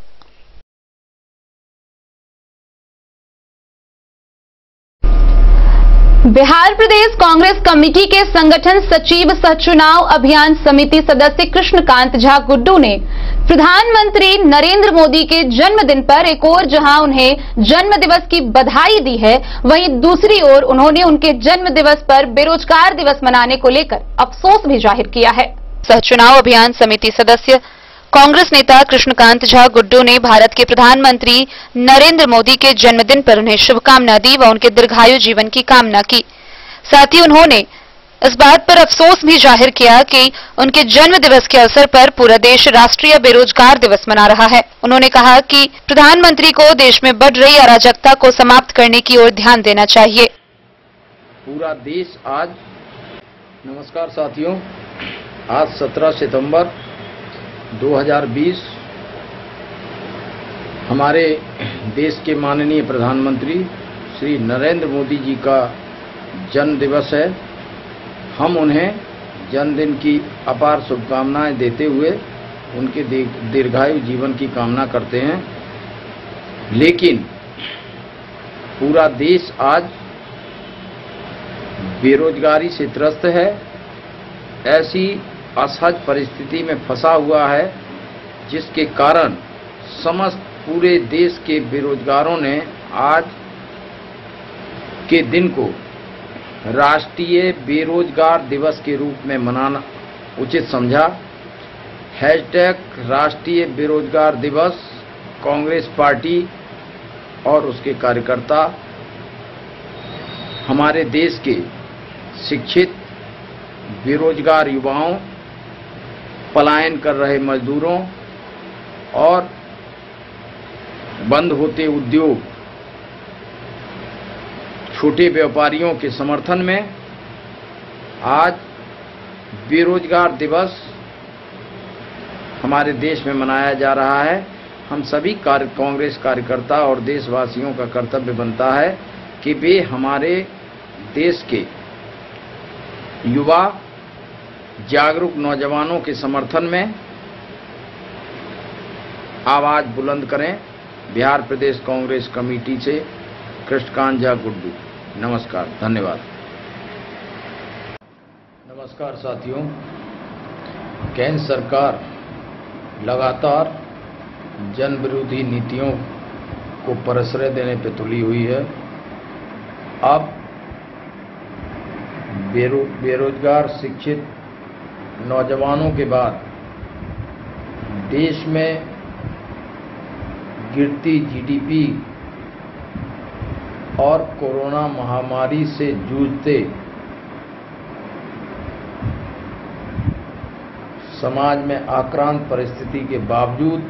बिहार प्रदेश कांग्रेस कमेटी के संगठन सचिव सह चुनाव अभियान समिति सदस्य कृष्णकांत झा गुड्डू ने प्रधानमंत्री नरेंद्र मोदी के जन्मदिन पर एक ओर जहां उन्हें जन्म दिवस की बधाई दी है, वहीं दूसरी ओर उन्होंने उनके जन्म दिवस पर बेरोजगार दिवस मनाने को लेकर अफसोस भी जाहिर किया है। सह चुनाव अभियान समिति सदस्य कांग्रेस नेता कृष्णकांत झा गुड्डू ने भारत के प्रधानमंत्री नरेंद्र मोदी के जन्मदिन पर उन्हें शुभकामना दी व उनके दीर्घायु जीवन की कामना की। साथ ही उन्होंने इस बात पर अफसोस भी जाहिर किया कि उनके जन्म दिवस के अवसर पर पूरा देश राष्ट्रीय बेरोजगार दिवस मना रहा है। उन्होंने कहा कि प्रधानमंत्री को देश में बढ़ रही अराजकता को समाप्त करने की ओर ध्यान देना चाहिए। पूरा देश आज, नमस्कार साथियों, आज 17 सितंबर 2020 हमारे देश के माननीय प्रधानमंत्री श्री नरेंद्र मोदी जी का जन्म दिवस है। हम उन्हें जन्मदिन की अपार शुभकामनाएं देते हुए उनके दीर्घायु जीवन की कामना करते हैं। लेकिन पूरा देश आज बेरोजगारी से त्रस्त है। ऐसी असहज परिस्थिति में फंसा हुआ है जिसके कारण समस्त पूरे देश के बेरोजगारों ने आज के दिन को राष्ट्रीय बेरोजगार दिवस के रूप में मनाना उचित समझा। राष्ट्रीय बेरोजगार दिवस कांग्रेस पार्टी और उसके कार्यकर्ता हमारे देश के शिक्षित बेरोजगार युवाओं, पलायन कर रहे मजदूरों और बंद होते उद्योग, छोटे व्यापारियों के समर्थन में आज बेरोजगार दिवस हमारे देश में मनाया जा रहा है। हम सभी कांग्रेस कार्यकर्ता और देशवासियों का कर्तव्य बनता है कि वे हमारे देश के युवा जागरूक नौजवानों के समर्थन में आवाज बुलंद करें। बिहार प्रदेश कांग्रेस कमेटी से कृष्णकांत झा गुड्डू। नमस्कार, धन्यवाद। नमस्कार साथियों, केंद्र सरकार लगातार जन विरोधी नीतियों को प्रश्रय देने पर तुली हुई है। अब बेरोजगार शिक्षित नौजवानों के बाद देश में गिरती जीडीपी और कोरोना महामारी से जूझते समाज में आक्रांत परिस्थिति के बावजूद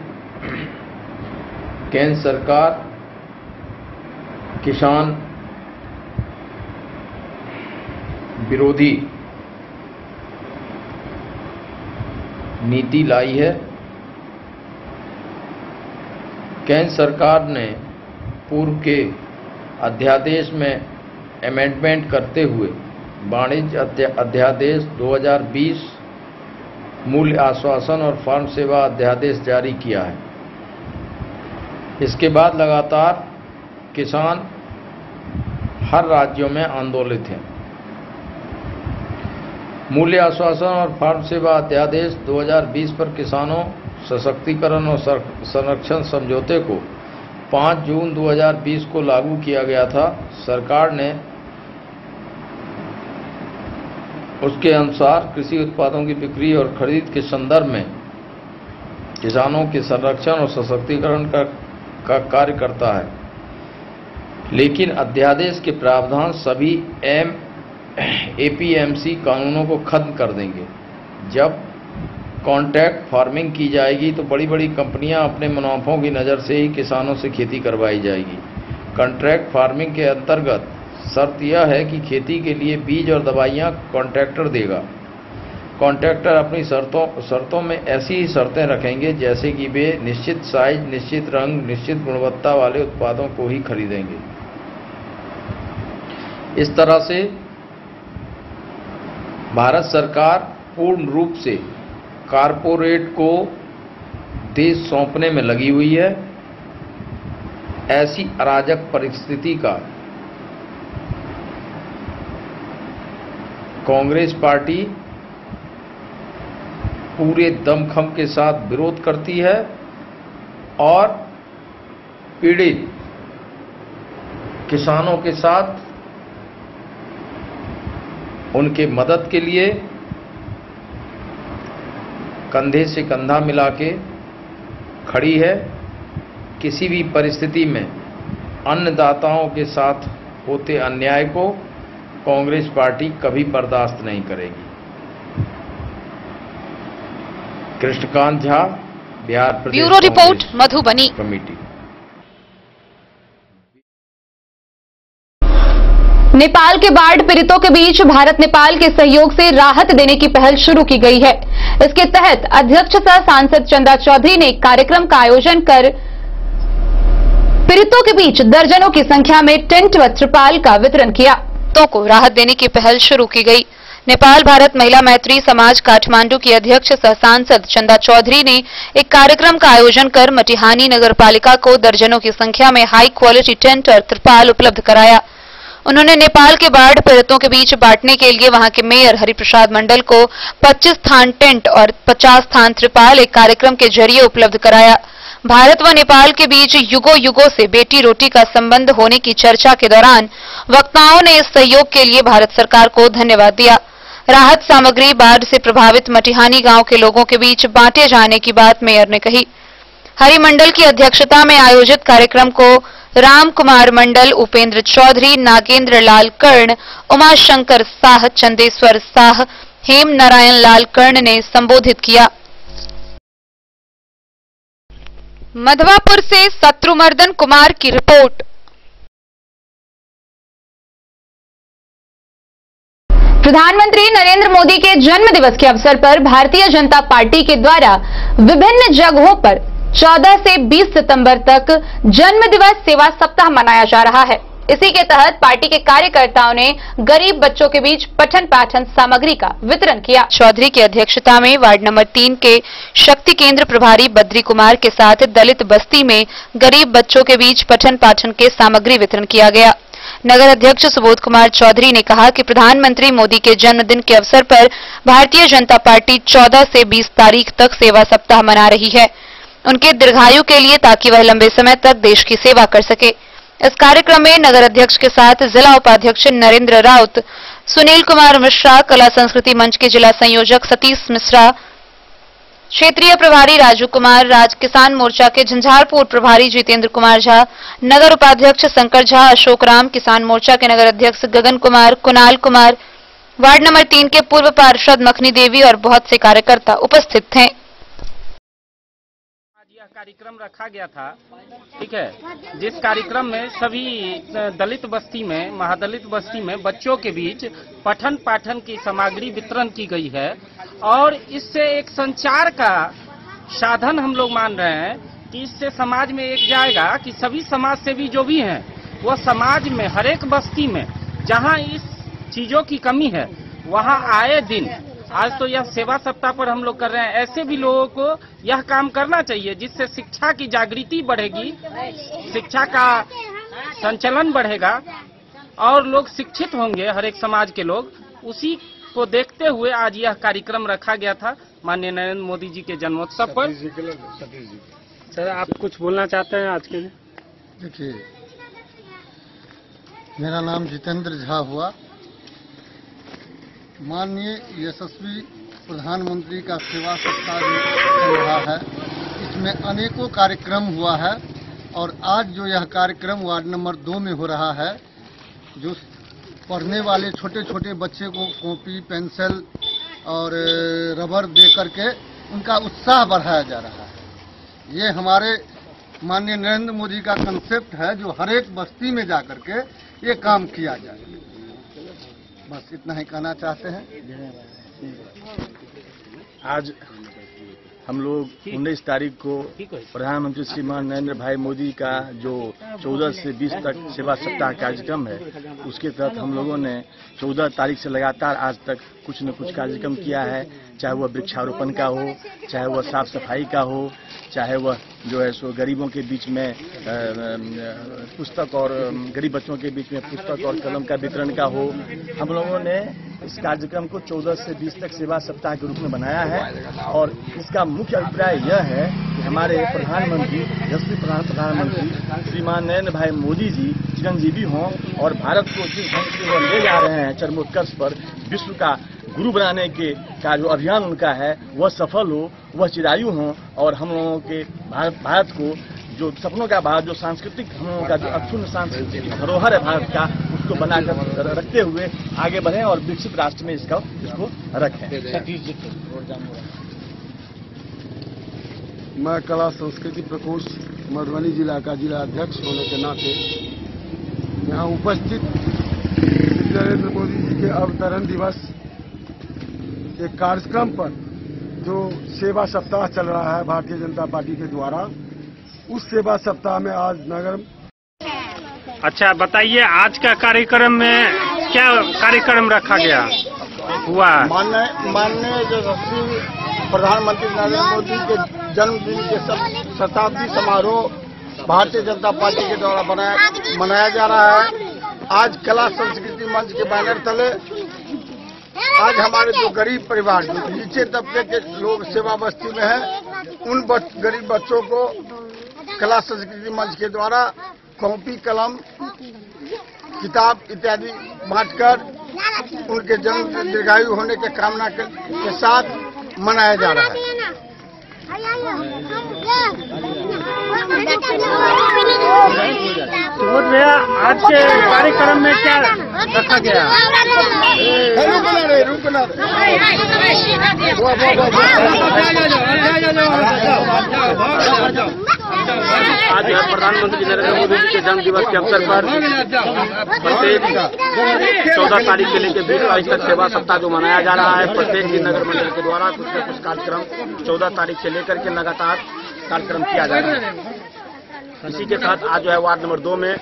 केंद्र सरकार किसान विरोधी नीति लाई है। केंद्र सरकार ने पूर्व के अध्यादेश में अमेंडमेंट करते हुए वाणिज्य अध्यादेश 2020, मूल्य आश्वासन और फर्म सेवा अध्यादेश जारी किया है। इसके बाद लगातार किसान हर राज्यों में आंदोलित हैं। मूल्य आश्वासन और फार्म सेवा अध्यादेश 2020 पर किसानों सशक्तिकरण और संरक्षण समझौते को 5 जून 2020 को लागू किया गया था। सरकार ने उसके अनुसार कृषि उत्पादों की बिक्री और खरीद के संदर्भ में किसानों के संरक्षण और सशक्तिकरण का कार्य करता है, लेकिन अध्यादेश के प्रावधान सभी एपीएमसी कानूनों को खत्म कर देंगे। जब कॉन्ट्रैक्ट फार्मिंग की जाएगी तो बड़ी बड़ी कंपनियां अपने मुनाफों की नज़र से ही किसानों से खेती करवाई जाएगी। कॉन्ट्रैक्ट फार्मिंग के अंतर्गत शर्त यह है कि खेती के लिए बीज और दवाइयां कॉन्ट्रैक्टर देगा। कॉन्ट्रैक्टर अपनी शर्तों में ऐसी ही शर्तें रखेंगे जैसे कि वे निश्चित साइज, निश्चित रंग, निश्चित गुणवत्ता वाले उत्पादों को ही खरीदेंगे। इस तरह से भारत सरकार पूर्ण रूप से कारपोरेट को देश सौंपने में लगी हुई है। ऐसी अराजक परिस्थिति का कांग्रेस पार्टी पूरे दमखम के साथ विरोध करती है और पीड़ित किसानों के साथ उनके मदद के लिए कंधे से कंधा मिला के खड़ी है। किसी भी परिस्थिति में अन्नदाताओं के साथ होते अन्याय को कांग्रेस पार्टी कभी बर्दाश्त नहीं करेगी। कृष्णकांत झा, बिहार प्रदेश bureau report, Madhubani committee. Nepal के बाढ़ पीड़ितों के बीच भारत नेपाल के सहयोग से राहत देने की पहल शुरू की गई है। इसके तहत अध्यक्ष सह सांसद चंदा चौधरी ने कार्यक्रम का आयोजन कर पीड़ितों के बीच दर्जनों की संख्या में टेंट व त्रिपाल का वितरण किया। तो को राहत देने की पहल शुरू की गई। नेपाल भारत महिला मैत्री समाज काठमांडू की अध्यक्ष सह सांसद चंदा चौधरी ने एक कार्यक्रम का आयोजन कर मटिहानी नगर पालिका को दर्जनों की संख्या में हाई क्वालिटी टेंट और त्रिपाल उपलब्ध कराया। उन्होंने नेपाल के बाढ़ पीड़ितों के बीच बांटने के लिए वहां के मेयर हरिप्रसाद मंडल को 25 स्थान टेंट और 50 स्थान त्रिपाल एक कार्यक्रम के जरिए उपलब्ध कराया। भारत व नेपाल के बीच युगों युगों से बेटी रोटी का संबंध होने की चर्चा के दौरान वक्ताओं ने इस सहयोग के लिए भारत सरकार को धन्यवाद दिया। राहत सामग्री बाढ़ से प्रभावित मटिहानी गांव के लोगों के बीच बांटे जाने की बात मेयर ने कही। हरिमंडल की अध्यक्षता में आयोजित कार्यक्रम को राम कुमार मंडल, उपेंद्र चौधरी, नागेंद्र लाल कर्ण, उमाशंकर साह, चंदेश्वर साह, हेम नारायण लाल कर्ण ने संबोधित किया। मधवापुर से शत्रुमर्दन कुमार की रिपोर्ट। प्रधानमंत्री नरेंद्र मोदी के जन्म दिवस के अवसर पर भारतीय जनता पार्टी के द्वारा विभिन्न जगहों पर 14 से 20 सितंबर तक जन्म दिवस सेवा सप्ताह मनाया जा रहा है। इसी के तहत पार्टी के कार्यकर्ताओं ने गरीब बच्चों के बीच पठन पाठन सामग्री का वितरण किया। चौधरी की अध्यक्षता में वार्ड नंबर 3 के शक्ति केंद्र प्रभारी बद्री कुमार के साथ दलित बस्ती में गरीब बच्चों के बीच पठन पाठन के सामग्री वितरण किया गया। नगर अध्यक्ष सुबोध कुमार चौधरी ने कहा कि प्रधानमंत्री मोदी के जन्मदिन के अवसर पर भारतीय जनता पार्टी 14 से 20 तारीख तक सेवा सप्ताह मना रही है, उनके दीर्घायु के लिए, ताकि वह लंबे समय तक देश की सेवा कर सके। इस कार्यक्रम में नगर अध्यक्ष के साथ जिला उपाध्यक्ष नरेंद्र राउत, सुनील कुमार मिश्रा, कला संस्कृति मंच के जिला संयोजक सतीश मिश्रा, क्षेत्रीय प्रभारी राजू कुमार, राज किसान मोर्चा के झंझारपुर प्रभारी जितेंद्र कुमार झा, नगर उपाध्यक्ष शंकर झा, अशोक राम, किसान मोर्चा के नगर अध्यक्ष गगन कुमार, कुणाल कुमार, वार्ड नंबर 3 के पूर्व पार्षद मखनी देवी और बहुत से कार्यकर्ता उपस्थित थे। कार्यक्रम रखा गया था, ठीक है, जिस कार्यक्रम में सभी दलित बस्ती में, महादलित बस्ती में बच्चों के बीच पठन पाठन की सामग्री वितरण की गई है और इससे एक संचार का साधन हम लोग मान रहे हैं कि इससे समाज में एक जाएगा कि सभी समाज सेवी जो भी हैं वो समाज में हर एक बस्ती में जहां इस चीजों की कमी है वहां आए दिन, आज तो यह सेवा सप्ताह पर हम लोग कर रहे हैं, ऐसे भी लोगों को यह काम करना चाहिए जिससे शिक्षा की जागृति बढ़ेगी, शिक्षा का संचलन बढ़ेगा और लोग शिक्षित होंगे, हर एक समाज के लोग। उसी को देखते हुए आज यह कार्यक्रम रखा गया था माननीय नरेंद्र मोदी जी के जन्मोत्सव पर। सर, आप कुछ बोलना चाहते हैं आज के लिए? देखिए, मेरा नाम जितेंद्र झा हुआ। माननीय यशस्वी प्रधानमंत्री का सेवा सप्ताह जो चल रहा है, इसमें अनेकों कार्यक्रम हुआ है और आज जो यह कार्यक्रम वार्ड नंबर 2 में हो रहा है, जो पढ़ने वाले छोटे छोटे बच्चे को कॉपी, पेंसिल और रबर दे करके उनका उत्साह बढ़ाया जा रहा है। ये हमारे माननीय नरेंद्र मोदी का कंसेप्ट है, जो हर एक बस्ती में जा करके ये काम किया जाए। बस इतना ही कहना चाहते हैं। आज हम लोग 19 तारीख को प्रधानमंत्री श्रीमान नरेंद्र भाई मोदी का जो 14 से 20 तक सेवा सप्ताह कार्यक्रम है, उसके तहत हम लोगों ने 14 तारीख से लगातार आज तक कुछ न कुछ कार्यक्रम किया है। चाहे वह वृक्षारोपण का हो, चाहे वह साफ सफाई का हो, चाहे वह जो है सो गरीबों के बीच में पुस्तक और गरीब बच्चों के बीच में पुस्तक और कलम का वितरण का हो। हम लोगों ने इस कार्यक्रम को 14 से 20 तक सेवा सप्ताह के रूप में बनाया है और इसका मुख्य अभिप्राय यह है कि हमारे प्रधानमंत्री, यशस्वी प्रधानमंत्री श्रीमान नरेंद्र भाई मोदी जी चिरंजीवी हों और भारत को जिस ढंग से वो ले जा रहे हैं चरमोत्कर्ष पर, विश्व का गुरु बनाने का जो अभियान उनका है वह सफल हो, वह चिरायु हो और हम लोगों के भारत को जो सपनों का भारत, जो सांस्कृतिक हम लोगों का जो अक्षुण्ण सांस्कृतिक धरोहर है भारत का, उसको बनाकर रखते हुए आगे बढ़ें और विकसित राष्ट्र में इसको रखें। मैं कला संस्कृति प्रकोष्ठ मधुबनी जिला का जिला अध्यक्ष होने के नाते यहाँ उपस्थित श्री नरेंद्र मोदी जी के अवतरण दिवस के कार्यक्रम पर जो सेवा सप्ताह चल रहा है भारतीय जनता पार्टी के द्वारा, उस सेवा सप्ताह में आज नगर। अच्छा, बताइए आज का कार्यक्रम में क्या कार्यक्रम रखा गया हुआ? माननीय यशस्वी प्रधानमंत्री नरेंद्र मोदी के जन्मदिन के शताब्दी समारोह भारतीय जनता पार्टी के द्वारा मनाया जा रहा है। आज कला संस्कृति मंच के बैनर तले आज हमारे जो गरीब परिवार, जो नीचे तबके के लोग सेवा बस्ती में हैं, उन गरीब बच्चों को कला संस्कृति मंच के द्वारा कॉपी, कलम, किताब इत्यादि बांटकर उनके जन्म दीर्घायु होने के कामना के साथ मनाया जा रहा है। सुबोध भैया, आज के कार्यक्रम में क्या रखा गया? आज प्रधानमंत्री नरेंद्र मोदी जी के जन्म दिवस के अवसर पर प्रत्येक 14 तारीख से लेकर 20 तारीख तक सेवा सप्ताह जो मनाया जा रहा है, प्रत्येक दिन नगर मंडल के द्वारा कुछ न कुछ कार्यक्रम 14 तारीख से लेकर के लगातार कार्यक्रम किया जा रहा है। इसी के तहत आज जो है वार्ड नंबर 2 में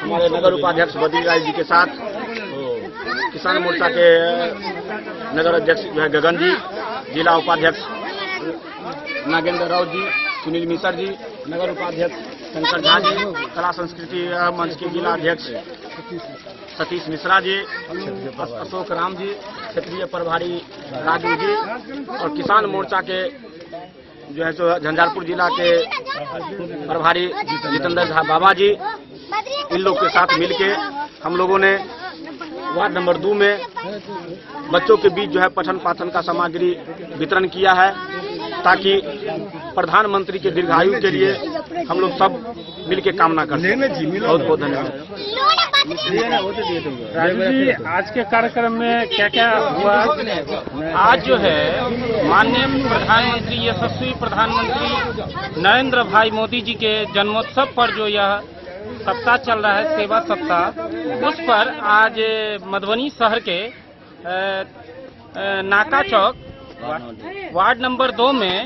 हमारे नगर उपाध्यक्ष बद्रीलाल जी के साथ किसान मोर्चा के नगर अध्यक्ष जो है गगन जी, जिला उपाध्यक्ष नागेंद्र राव जी, सुनील मिश्र जी, नगर उपाध्यक्ष शंकर झा जी, कला संस्कृति मंच के जिला अध्यक्ष सतीश मिश्रा जी, अशोक राम जी, क्षेत्रीय प्रभारी राजू जी और किसान मोर्चा के जो है सो झंझारपुर जिला के प्रभारी जितेंद्र झा बाबा जी, इन लोग के साथ मिलके हम लोगों ने वार्ड नंबर 2 में बच्चों के बीच जो है पठन पाठन का सामग्री वितरण किया है, ताकि प्रधानमंत्री के दीर्घायु के लिए हम लोग सब मिलके कामना करते हैं। बहुत बहुत धन्यवाद। राजू जी, आज के कार्यक्रम में क्या क्या हुआ? आज जो है माननीय प्रधानमंत्री, यशस्वी प्रधानमंत्री नरेंद्र भाई मोदी जी के जन्मोत्सव पर जो यह सप्ताह चल रहा है, सेवा सप्ताह, उस पर आज मधुबनी शहर के नाका चौक वार्ड नंबर 2 में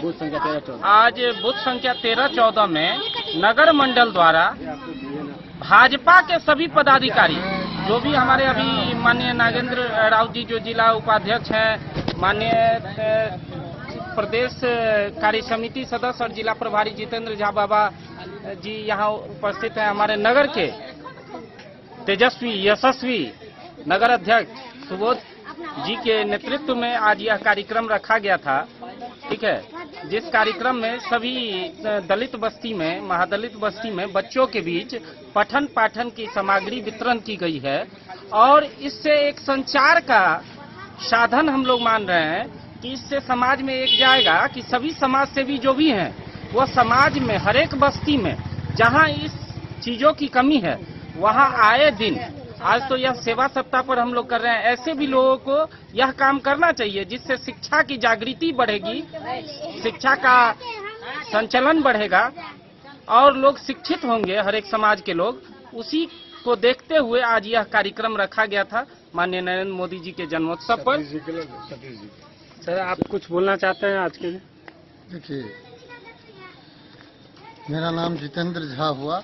आज बूथ संख्या 13-14 में नगर मंडल द्वारा भाजपा के सभी पदाधिकारी, जो भी हमारे अभी माननीय नागेंद्र राव जी जो जिला उपाध्यक्ष हैं, माननीय प्रदेश कार्य समिति सदस्य और जिला प्रभारी जितेंद्र झा बाबा जी यहाँ उपस्थित हैं, हमारे नगर के तेजस्वी यशस्वी नगर अध्यक्ष सुबोध जी के नेतृत्व में आज यह कार्यक्रम रखा गया था। ठीक है, जिस कार्यक्रम में सभी दलित बस्ती में, महादलित बस्ती में बच्चों के बीच पठन पाठन की सामग्री वितरण की गई है और इससे एक संचार का साधन हम लोग मान रहे हैं कि इससे समाज में एक जाएगा कि सभी समाज सेवी जो भी हैं वो समाज में हर एक बस्ती में जहां इस चीजों की कमी है वहां आए दिन, आज तो यह सेवा सप्ताह पर हम लोग कर रहे हैं, ऐसे भी लोगों को यह काम करना चाहिए जिससे शिक्षा की जागृति बढ़ेगी, शिक्षा का संचलन बढ़ेगा और लोग शिक्षित होंगे, हर एक समाज के लोग। उसी को देखते हुए आज यह कार्यक्रम रखा गया था माननीय नरेंद्र मोदी जी के जन्मोत्सव पर। सर, आप कुछ बोलना चाहते हैं आज के लिए? देखिए, मेरा नाम जितेंद्र झा हुआ।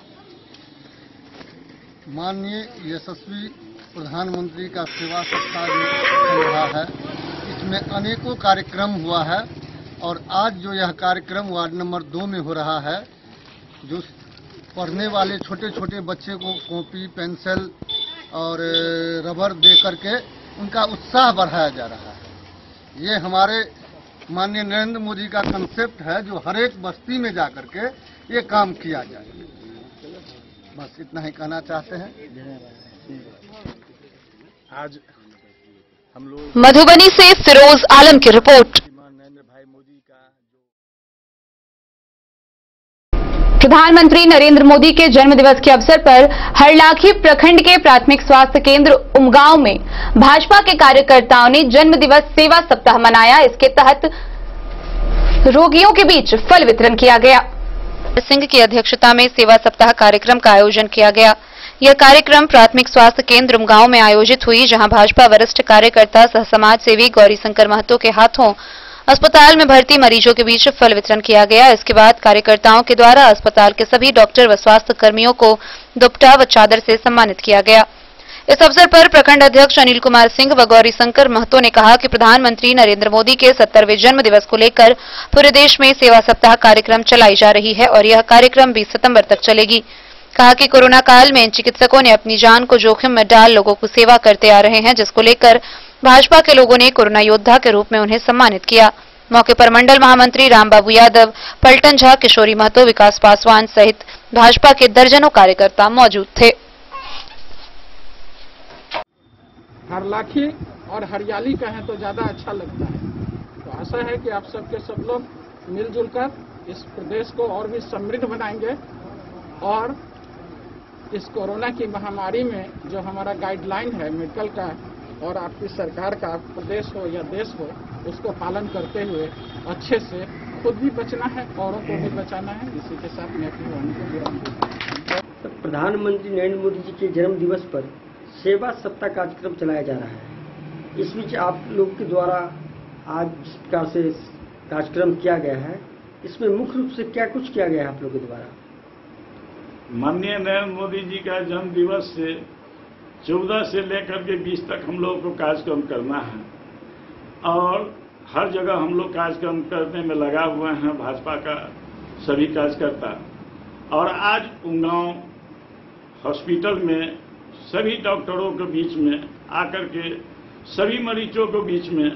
माननीय यशस्वी प्रधानमंत्री का सेवा सप्ताह जो चल रहा है, इसमें अनेकों कार्यक्रम हुआ है और आज जो यह कार्यक्रम वार्ड नंबर 2 में हो रहा है, जो पढ़ने वाले छोटे छोटे बच्चे को कॉपी, पेंसिल और रबर दे करके उनका उत्साह बढ़ाया जा रहा है। ये हमारे माननीय नरेंद्र मोदी का कंसेप्ट है जो हर एक बस्ती में जा करके ये काम किया जाए। बस इतना ही कहना चाहते हैं। आज हम लोग मधुबनी से फिरोज आलम की रिपोर्ट। प्रधानमंत्री नरेंद्र मोदी के जन्म दिवस के अवसर पर हरलाखी प्रखंड के प्राथमिक स्वास्थ्य केंद्र उमगांव में भाजपा के कार्यकर्ताओं ने जन्म दिवस सेवा सप्ताह मनाया। इसके तहत रोगियों के बीच फल वितरण किया गया। सिंह की अध्यक्षता में सेवा सप्ताह कार्यक्रम का आयोजन किया गया। यह कार्यक्रम प्राथमिक स्वास्थ्य केंद्र उमगांव में आयोजित हुई, जहां भाजपा वरिष्ठ कार्यकर्ता सह समाज सेवी गौरी शंकर महतो के हाथों अस्पताल में भर्ती मरीजों के बीच फल वितरण किया गया। इसके बाद कार्यकर्ताओं के द्वारा अस्पताल के सभी डॉक्टर व स्वास्थ्य कर्मियों को दुपट्टा व चादर से सम्मानित किया गया। इस अवसर पर प्रखंड अध्यक्ष अनिल कुमार सिंह व गौरी शंकर महतो ने कहा कि प्रधानमंत्री नरेंद्र मोदी के 70वें जन्म दिवस को लेकर पूरे देश में सेवा सप्ताह कार्यक्रम चलाई जा रही है और यह कार्यक्रम 20 सितंबर तक चलेगी। कहा कि कोरोना काल में इन चिकित्सकों ने अपनी जान को जोखिम में डाल लोगों को सेवा करते आ रहे हैं, जिसको लेकर भाजपा के लोगों ने कोरोना योद्धा के रूप में उन्हें सम्मानित किया। मौके पर मंडल महामंत्री रामबाबू यादव, पलटन झा, किशोरी महतो, विकास पासवान सहित भाजपा के दर्जनों कार्यकर्ता मौजूद थे। हरलाखी और हरियाली कहें तो ज्यादा अच्छा लगता है। तो आशा है कि आप सबके सब लोग मिलजुल कर इस प्रदेश को और भी समृद्ध बनाएंगे और इस कोरोना की महामारी में जो हमारा गाइडलाइन है मेडिकल का और आपकी सरकार का, प्रदेश हो या देश हो, उसको पालन करते हुए अच्छे से खुद भी बचना है, औरों को भी बचाना है। इसी के साथ मैं अपनी वाणी को विराम देता हूं। प्रधानमंत्री नरेंद्र मोदी जी के जन्म दिवस पर सेवा सप्ताह कार्यक्रम चलाया जा रहा है। इस बीच आप लोग के द्वारा आज जिस प्रकार से कार्यक्रम किया गया है, इसमें मुख्य रूप से क्या कुछ किया गया है आप लोगों के द्वारा? माननीय नरेंद्र मोदी जी का जन्म दिवस से 14 से लेकर के 20 तक हम लोगों को कार्यक्रम करना है और हर जगह हम लोग कार्यक्रम करने में लगा हुए हैं, भाजपा का सभी कार्यकर्ता। और आज उमगांव हॉस्पिटल में सभी डॉक्टरों के बीच में आकर के सभी मरीजों के बीच में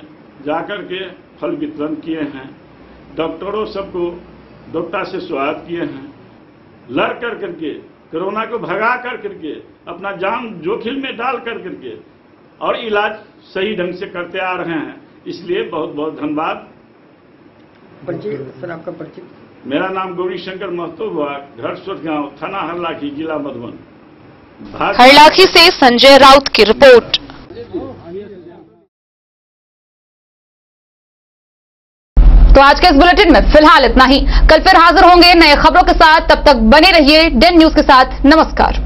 जाकर के फल वितरण किए हैं। डॉक्टरों सबको दुपट्टा से स्वागत किए हैं। लड़ कर करके कोरोना को भगा कर करके अपना जान जोखिम में डाल कर करके और इलाज सही ढंग से करते आ रहे हैं, इसलिए बहुत बहुत धन्यवाद। परिचय सर, आपका परिचय? मेरा नाम गौरी शंकर महतो हुआ, घर सोटगांव, थाना हरलाखी, जिला मधुबन। हरलाखी से संजय राउत की रिपोर्ट। तो आज के इस बुलेटिन में फिलहाल इतना ही। कल फिर हाजिर होंगे नए खबरों के साथ। तब तक बने रहिए डेन न्यूज के साथ। नमस्कार।